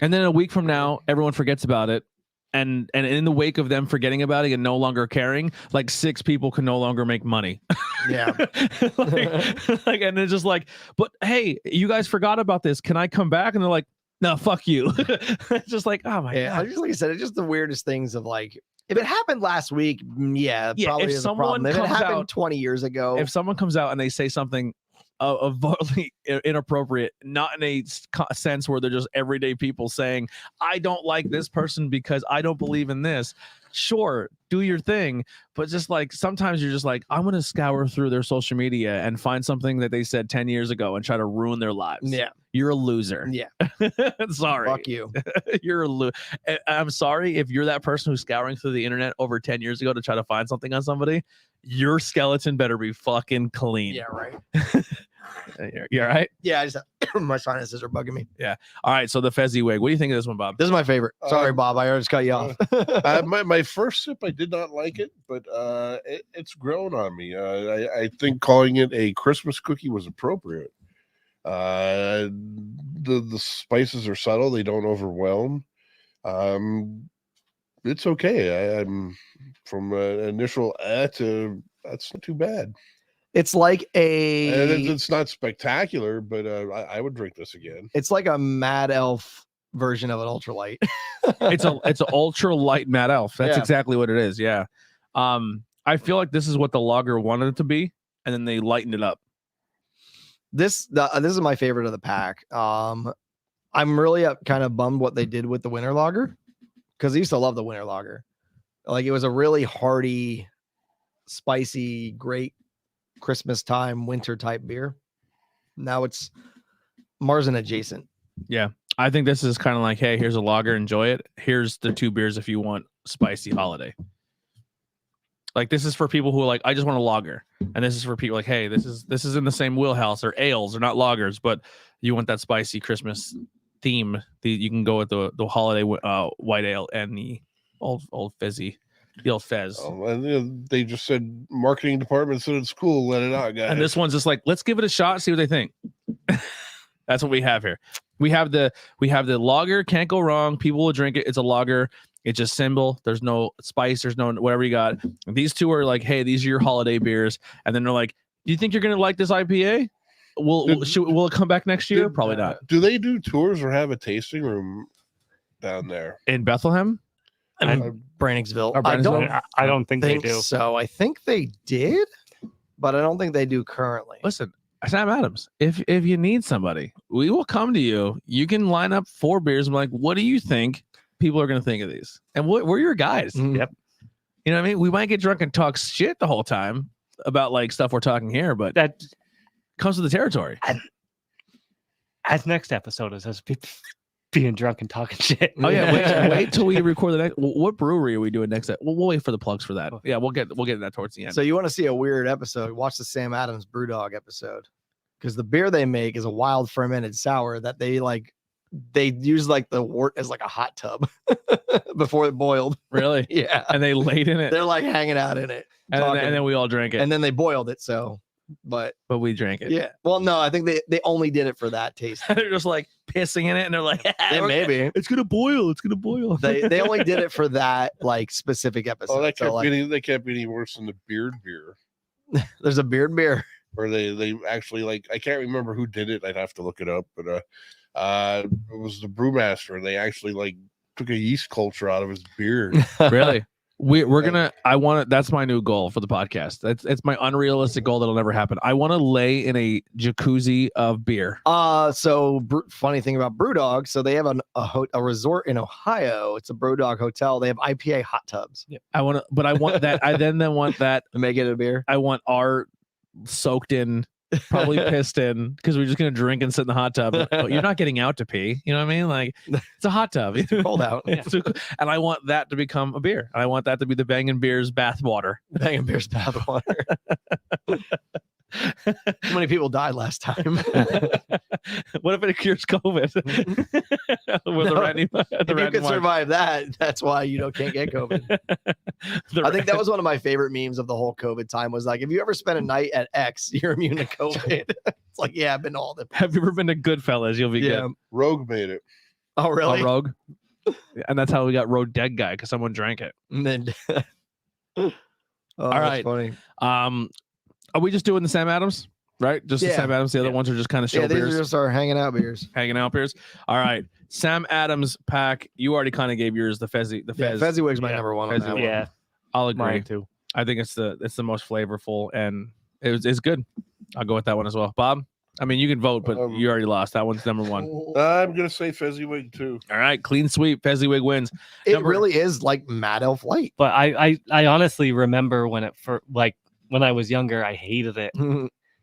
then a week from now, everyone forgets about it. And in the wake of them forgetting about it and no longer caring, like, 6 people can no longer make money. Yeah. like, and it's just like, but hey, you guys forgot about this. Can I come back? And they're like, no, fuck you. It's just like, oh my God. Just like I said, it's just the weirdest things of like, if it happened last week, probably if is a someone problem. If it comes happened out, 20 years ago, if someone comes out and they say something violently inappropriate, not in a sense where they're just everyday people saying, I don't like this person because I don't believe in this. Sure, do your thing, but just like, sometimes you're just like, I'm gonna scour through their social media and find something that they said 10 years ago and try to ruin their lives. Yeah, you're a loser. Yeah. Sorry, fuck you. You're a loser. I'm sorry if you're that person who's scouring through the internet over 10 years ago to try to find something on somebody. Your skeleton better be fucking clean. Yeah, right. You all right? Yeah, I just my sinuses are bugging me. Yeah. All right. So the Fezziwig. What do you think of this one, Bob? This is my favorite. Sorry, Bob. I just cut you off. my first sip, I did not like it, but it's grown on me. I think calling it a Christmas cookie was appropriate. The spices are subtle; they don't overwhelm. It's okay. I'm from initial to that's not too bad. It's like it's not spectacular, but I would drink this again. It's like a Mad Elf version of an ultralight. it's an ultra light Mad Elf. That's Yeah. exactly what it is. Yeah. I feel like this is what the lager wanted it to be, and then they lightened it up. This is my favorite of the pack. I'm really kind of bummed what they did with the winter lager, because I used to love the winter lager. Like, it was a really hearty, spicy, great Christmas time winter type beer. Now it's Marzen adjacent. Yeah. I think this is kind of like, hey, here's a lager, enjoy it. Here's the 2 beers if you want spicy holiday. Like, this is for people who are like, I just want a lager. And this is for people like, hey, this is in the same wheelhouse. Or ales are not lagers, but you want that spicy Christmas theme. You can go with the holiday white ale and the old fizzy. The old Fez. And they just said marketing department said it's cool, let it out, guys. And this one's just like, let's give it a shot, see what they think. That's what we have here. We have the lager, can't go wrong. People will drink it. It's a lager. It's just simple. There's no spice. There's no whatever you got. And these two are like, hey, these are your holiday beers. And then they're like, do you think you're gonna like this IPA? Will it come back next year? Probably not. Do they do tours or have a tasting room down there in Bethlehem? Brannigsville. I don't think they do. So I think they did, but I don't think they do currently. Listen, Sam Adams, if you need somebody, we will come to you. You can line up 4 beers and be like, what do you think people are going to think of these? And we're your guys. Yep. You know what I mean? We might get drunk and talk shit the whole time about like stuff we're talking here, but that comes with the territory. as next episode is us being drunk and talking shit. Oh yeah, wait till we record the next. What brewery are we doing next? We'll wait for the plugs for that. Yeah, we'll get that towards the end. So you want to see a weird episode? Watch the Sam Adams Brewdog episode, because the beer they make is a wild fermented sour that they use like the wort as like a hot tub before it boiled. Really? Yeah, And they laid in it, they're like hanging out in it, and then we all drank it, and then they boiled it. So, but we drank it. yeah, well, no, I think they only did it for that taste. They're just like pissing in it, and they're like, Yeah, maybe it's gonna boil. It's gonna boil. they only did it for that like specific episode. Oh, that So, they can't be any worse than the beard beer. there's a beard beer. Or they actually I can't remember who did it. I'd have to look it up, but it was the brewmaster. They actually took a yeast culture out of his beard. Really? We're gonna. I want to. That's my new goal for the podcast. It's my unrealistic goal that'll never happen. I want to lay in a jacuzzi of beer. Funny thing about Brewdog, so they have a resort in Ohio. It's a Brewdog hotel. They have IPA hot tubs. Yeah. I want that. I then want that. Make it a beer. I want our soaked in, probably pissed in, because we're just gonna drink and sit in the hot tub. But you're not getting out to pee. You know what I mean? Like, it's a hot tub. It's cold out. It's too cold. And I want that to become a beer. I want that to be the Bangin Beers bath water. Bangin Beers bath water. Too many people died last time. What if it cures COVID? With No, the if you can survive that, that's why you can't get COVID. I think that was one of my favorite memes of the whole COVID time. Was like, if you ever spent a night at X, you're immune to COVID. It's like, yeah, I've been to all the. Have you ever been to Goodfellas? You'll be good. Rogue made it. Oh, really? Rogue. And that's how we got Road Dead Guy, because someone drank it. And then. All right. Funny. Are we just doing the Sam Adams? Right? Just the Yeah. Sam Adams. The other ones are just kind of show Yeah, these beers. are just our hanging out beers. Hanging out beers. All right. Sam Adams pack. You already kind of gave yours the Fezzy. The Yeah, Fez. Fezziwig's my Yeah. number one. On that one. Yeah, I'll agree. mine too. I think it's the most flavorful, and it's good. I'll go with that one as well. Bob, I mean, you can vote, but you already lost. That one's number one. I'm gonna say Fezziwig too. All right, clean sweep. Fezziwig wins. It really is like Mad Elf Light. But I honestly remember when it when I was younger, I hated it.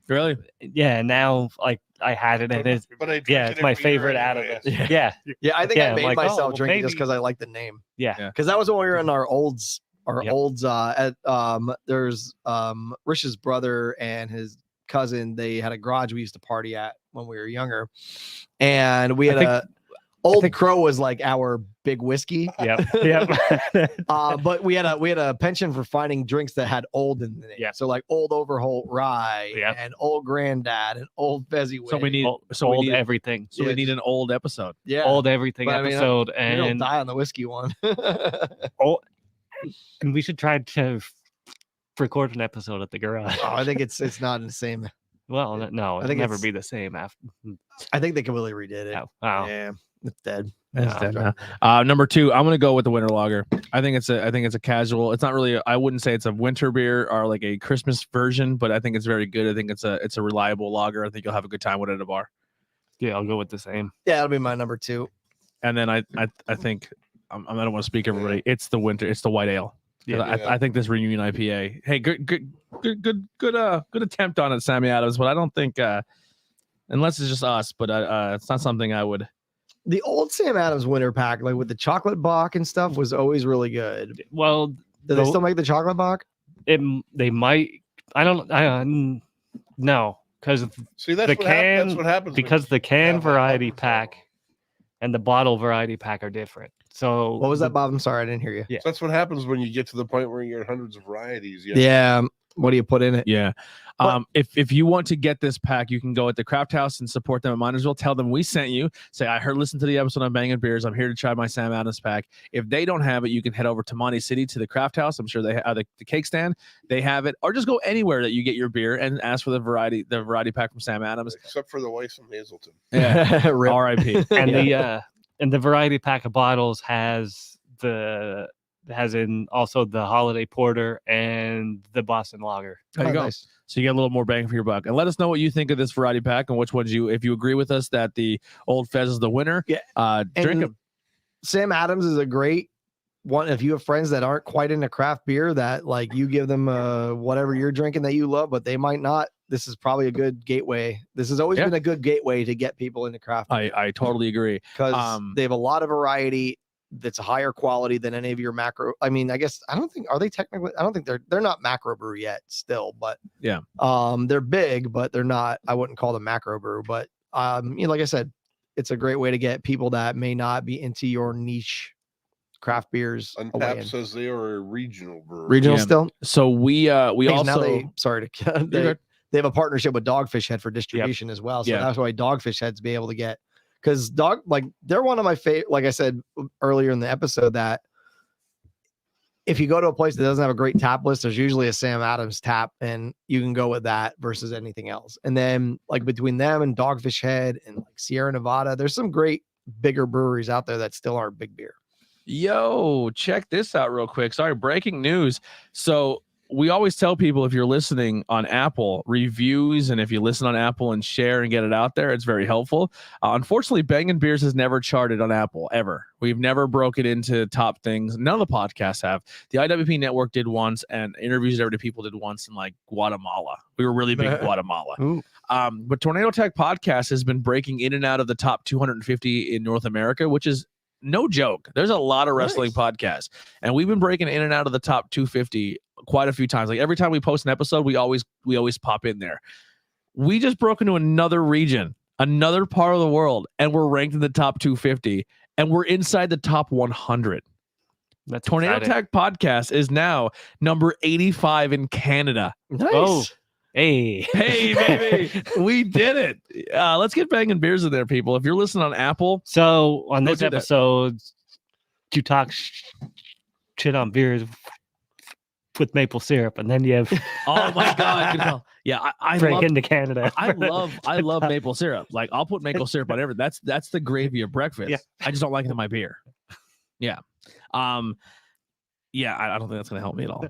Really? Yeah, now I had it, and it's But I drink yeah, it it's my every year favorite out of anyway. it. Yeah, Yeah, I think Yeah, I I'm made like, myself oh, drink it just maybe- because I like the name. yeah. Because that was when we were in our olds. Yep. There's Rish's brother and his cousin. They had a garage we used to party at when we were younger, and we had Old Crow was like our big whiskey. Yep. But we had a penchant for finding drinks that had old in the name. Yeah. So like Old Overholt Rye Yep. and Old Granddad and Old Fezziwig. So we need old everything. So we need an old episode. yeah. Old everything But I mean, episode, You don't and die on the whiskey one. and we should try to record an episode at the garage. I think it's not in the same. Well, no, I it'll think never it's- be the same after. I think they completely redid it. Oh, Yeah, it's dead. It's No, dead now. Number two, I'm gonna go with the winter lager. I think it's a casual. It's not really. I wouldn't say it's a winter beer or like a Christmas version, but I think it's very good. I think it's a reliable lager. I think you'll have a good time with it at a bar. yeah, I'll go with the same. Yeah, that'll be my number two. And then I think I don't want to speak everybody. It's the winter. It's the white ale. Yeah. I think this reunion IPA. Hey, good attempt on it, Sammy Adams. But I don't think unless it's just us. But it's not something I would. The old Sam Adams winter pack, like with the chocolate bock and stuff, was always really good. Well, Do they still make the chocolate bock? they might. I don't. No, because See, that's The what can- that's what happens because the can Yeah, variety but- pack and the bottle variety pack are different. So What was that, Bob? I'm sorry, I didn't hear you. Yeah. that's what happens when you get to the point where you get hundreds of varieties. Yeah. What do you put in it? Yeah. But- If you want to get this pack, you can go at the Craft House and support them at Minersville. Tell them we sent you. Say, I listen to the episode on Bangin Beers. I'm here to try my Sam Adams pack. If they don't have it, you can head over to Monty City to the Craft House. I'm sure they have the cake stand. They have it. Or just go anywhere that you get your beer and ask for the variety pack from Sam Adams. Except for the Weiss and Hazelton. Yeah. Rip. R.I.P. and the variety pack of bottles has also the holiday porter and the Boston lager. There you Oh, go. nice. So you get a little more bang for your buck. And let us know what you think of this variety pack and which ones if you agree with us that the Old Fez is the winner. Yeah. Drink And them. Sam Adams is a great one. If you have friends that aren't quite into craft beer, that like you give them whatever you're drinking that you love, but they might not this is probably a good gateway. This has always Yeah. been a good gateway to get people into craft beer I totally agree. because they have a lot of variety that's a higher quality than any of your macro. I mean, I guess I don't think are they technically. I don't think they're not macro brew yet still, but Yeah. they're big, but they're not. I wouldn't call them macro brew, but like I said, it's a great way to get people that may not be into your niche craft beers. away Untapped in. says they are a regional brewery. Regional Yeah. still. So we Because also now they have a partnership with Dogfish Head for distribution as well. So Yeah. that's why Dogfish Heads be able to get because they're one of my favorite. Like I said earlier in the episode, that if you go to a place that doesn't have a great tap list, there's usually a Sam Adams tap, and you can go with that versus anything else. And then like between them and Dogfish Head and like Sierra Nevada, there's some great bigger breweries out there that still aren't big beer. Yo, check this out real quick. Sorry, breaking news. So we always tell people if you're listening on Apple, reviews, and if you listen on Apple and share and get it out there, it's very helpful. Unfortunately, Bangin' Beers has never charted on Apple ever. We've never broke it into top things. None of the podcasts have. The IWP Network did once, and Interviews with Everyday People did once in like Guatemala. We were really big in Guatemala. Ooh. But Tornado Tech Podcast has been breaking in and out of the top 250 in North America, which is no joke. There's a lot of wrestling podcasts, and we've been breaking in and out of the top 250 quite a few times. Like every time we post an episode, we always pop in there. We just broke into another region, another part of the world, and we're ranked in the top 250, and we're inside the top 100. That's Tornado exciting. Tech Podcast is now number 85 in Canada. Nice. Oh, hey. Hey, baby, we did it. Let's get Bangin' Beers in there, people. If you're listening on Apple, So on Go this do that. episode, you talk shit on beers with maple syrup, and then you have oh my God, good call. Yeah, I break love into Canada. I love maple syrup. Like I'll put maple syrup on everything. That's the gravy of breakfast. Yeah. I just don't like it in my beer. Yeah. Yeah, I don't think that's gonna help me at all.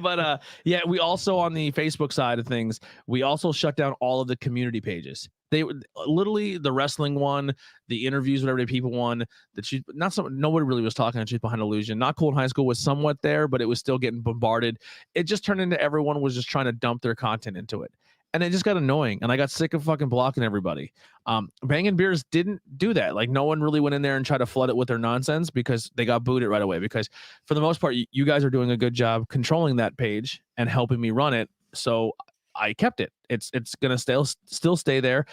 But yeah, we also on the Facebook side of things, we also shut down all of the community pages. They literally the wrestling one, the interviews with everyday people one, that she not some nobody really was talking on Truth Behind Illusion. Not Cool in High School was somewhat there, but it was still getting bombarded. It just turned into everyone was just trying to dump their content into it. And it just got annoying, and I got sick of fucking blocking everybody. Bangin' Beers didn't do that. Like no one really went in there and tried to flood it with their nonsense because they got booted right away. Because for the most part, you guys are doing a good job controlling that page and helping me run it. So I kept it. It's gonna still stay there.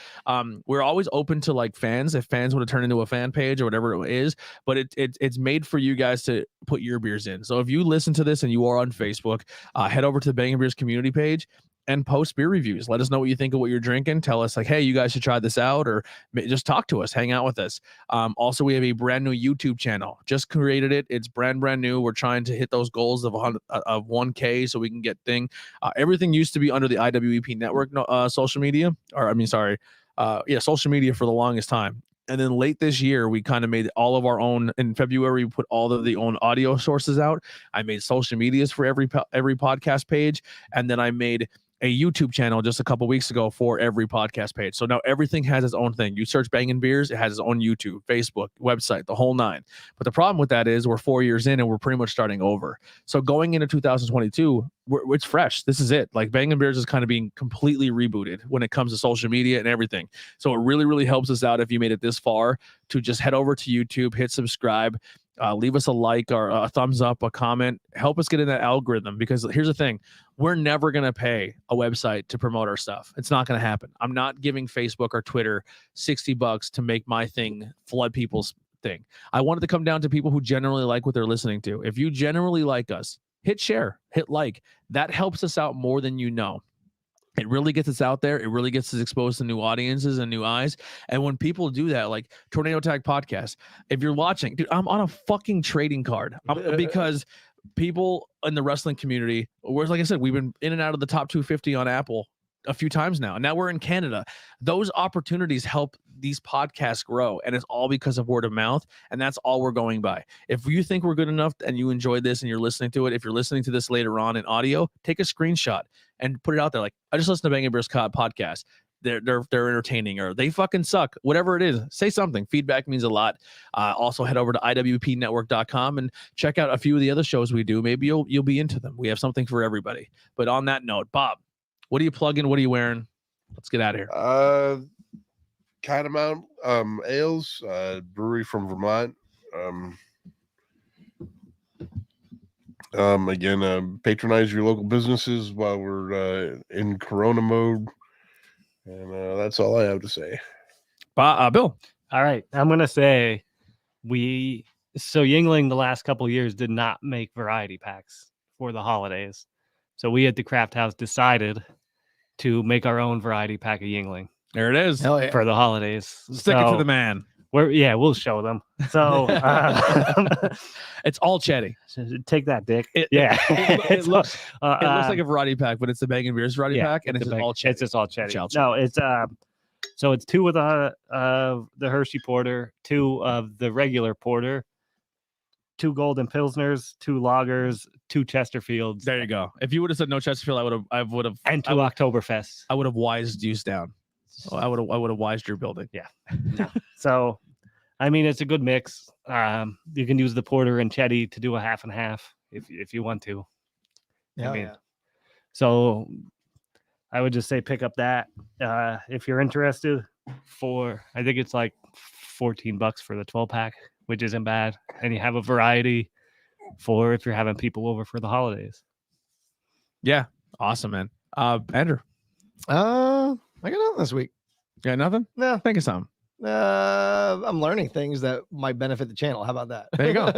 We're always open to like fans if fans want to turn into a fan page or whatever it is. But it's made for you guys to put your beers in. So if you listen to this and you are on Facebook, head over to the Bangin' Beers community page and post beer reviews. Let us know what you think of what you're drinking. Tell us like, hey, you guys should try this out, or just talk to us, hang out with us. Also, we have a brand new YouTube channel. Just created it. It's brand new. We're trying to hit those goals of 1K so we can get thing. Everything used to be under the IWEP network social media, or social media for the longest time. And then late this year, we kind of made all of our own. In February, we put all of the own audio sources out. I made social medias for every podcast page, and then I made a YouTube channel just a couple weeks ago for every podcast page. So now everything has its own thing. You search Bangin' Beers, it has its own YouTube, Facebook, website, the whole nine. But the problem with that is we're 4 years in and we're pretty much starting over. So going into 2022, it's fresh. This is it. Like Bangin' Beers is kind of being completely rebooted when it comes to social media and everything. So it really, really helps us out if you made it this far to just head over to YouTube, hit subscribe, leave us a like or a thumbs up, a comment, help us get in that algorithm. Because here's the thing, we're never going to pay a website to promote our stuff. It's not going to happen. I'm not giving Facebook or Twitter $60 to make my thing flood people's thing. I want it to come down to people who generally like what they're listening to. If you generally like us, hit share, hit like. That helps us out more than you know. It really gets us out there. It really gets us exposed to new audiences and new eyes. And when people do that, like Tornado Tag Podcast, if you're watching, dude, I'm on a fucking trading card because people in the wrestling community, whereas like I said, we've been in and out of the top 250 on Apple a few times now. Now we're in Canada. Those opportunities help these podcasts grow, and it's all because of word of mouth, and that's all we're going by. If you think we're good enough and you enjoy this and you're listening to it, if you're listening to this later on in audio, take a screenshot and put it out there. Like, I just listened to Bangin' Beers podcast. They're entertaining, or they fucking suck. Whatever it is, say something. Feedback means a lot. Also, head over to iwpnetwork.com and check out a few of the other shows we do. Maybe you'll be into them. We have something for everybody. But on that note, Bob, What are you plugging? What are you wearing? Let's get out of here. Catamount Ales, brewery from Vermont. Again, patronize your local businesses while we're in Corona mode, and that's all I have to say. Bill. All right, I'm gonna say so Yingling the last couple of years did not make variety packs for the holidays, so we at the Craft House decided to make our own variety pack of Yingling There it is. Hell yeah. for the holidays. Stick it to the man. We'll show them. So It's all Chetty. take that, Dick. It looks like a variety pack, but it's the Bangin Beers variety pack, and it's just all Chetty. It's just all Chetty. Chow. No, it's so it's 2 of the Hershey Porter, 2 of the regular Porter, 2 Golden Pilsners, 2 Lagers, 2 Chesterfields. There you go. If you would have said no Chesterfield, I would have, and 2 Oktoberfest. I would have wised you down. I would have wised your building. Yeah. No. So, I mean, it's a good mix. You can use the Porter and Chetty to do a half and half if you want to. Hell mean, yeah. So, I would just say pick up that if you're interested. I think it's like $14 for the 12-pack, which isn't bad, and you have a variety for if you're having people over for the holidays. Yeah, awesome, man. Andrew, I got nothing this week. got nothing? No. Think of something. I'm learning things that might benefit the channel. How about that? There you go.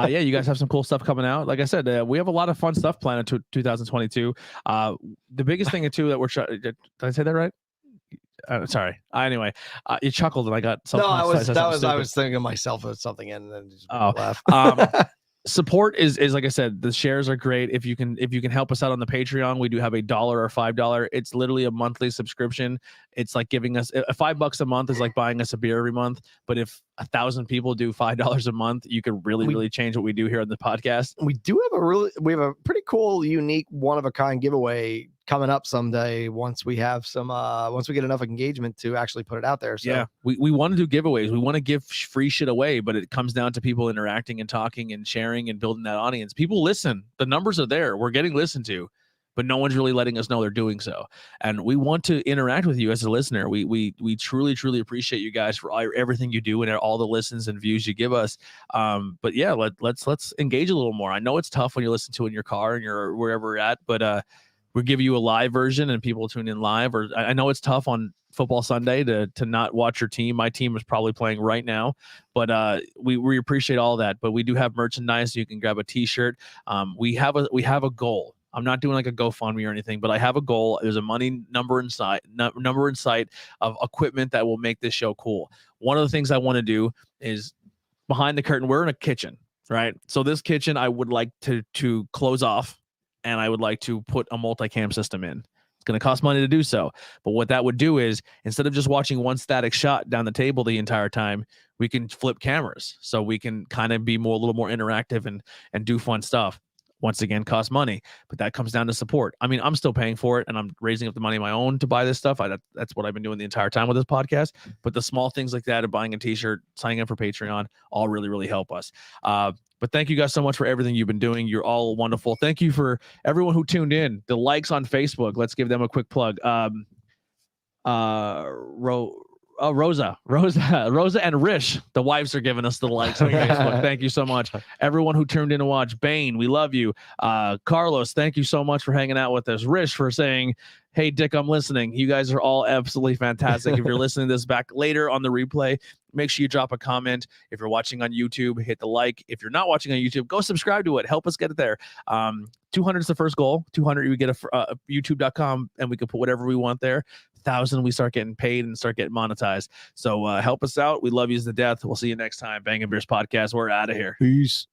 Yeah, you guys have some cool stuff coming out. Like I said, we have a lot of fun stuff planned in 2022. The biggest thing too that we're trying. Did I say that right? Sorry. Anyway, you chuckled and I got something. No, I was thinking of myself of something and then just laugh. Support is like I said, the shares are great. If you can help us out on the Patreon, we do have $1 or $5. It's literally a monthly subscription. It's like giving us $5 a month is like buying us a beer every month. But if 1,000 people do $5 a month, you could really change what we do here on the podcast. We do have a pretty cool, unique, one of a kind giveaway coming up someday once we have some once we get enough engagement to actually put it out there. So yeah, we want to do giveaways. We want to give free shit away, but it comes down to people interacting and talking and sharing and building that audience. People listen. The numbers are there. We're getting listened to, but no one's really letting us know they're doing so. And we want to interact with you as a listener. We truly appreciate you guys for everything you do and all the listens and views you give us. But yeah, let's engage a little more. I know it's tough when you listen to it in your car and you're wherever you're at, but we'll give you a live version and people tune in live. Or I know it's tough on football Sunday to not watch your team. My team is probably playing right now, but we appreciate all that. But we do have merchandise. You can grab a t-shirt. We have a goal. I'm not doing like a GoFundMe or anything, but I have a goal. There's a money number in sight of equipment that will make this show cool. One of the things I want to do is behind the curtain. We're in a kitchen, right? So this kitchen I would like to close off. And I would like to put a multicam system in. It's going to cost money to do so. But what that would do is instead of just watching one static shot down the table the entire time, we can flip cameras. So we can kind of be a little more interactive and do fun stuff. Once again, cost money, but that comes down to support. I mean, I'm still paying for it and I'm raising up the money of my own to buy this stuff. That's what I've been doing the entire time with this podcast. But the small things like that of buying a t-shirt, signing up for Patreon, all really help us. But thank you guys so much for everything you've been doing. You're all wonderful. Thank you for everyone who tuned in. The likes on Facebook. Let's give them a quick plug. Rosa and Rish, the wives are giving us the likes on Facebook. Thank you so much. Everyone who tuned in to watch. Bane, we love you. Carlos, thank you so much for hanging out with us. Rish for saying, hey, Dick, I'm listening. You guys are all absolutely fantastic. If you're listening to this back later on the replay, make sure you drop a comment. If you're watching on YouTube, hit the like. If you're not watching on YouTube, go subscribe to it. Help us get it there. 200 is the first goal. 200, we get a youtube.com and we can put whatever we want there. 1,000, we start getting paid and start getting monetized. So help us out. We love you to death. We'll see you next time. Bangin Beers Podcast. We're out of here. Peace.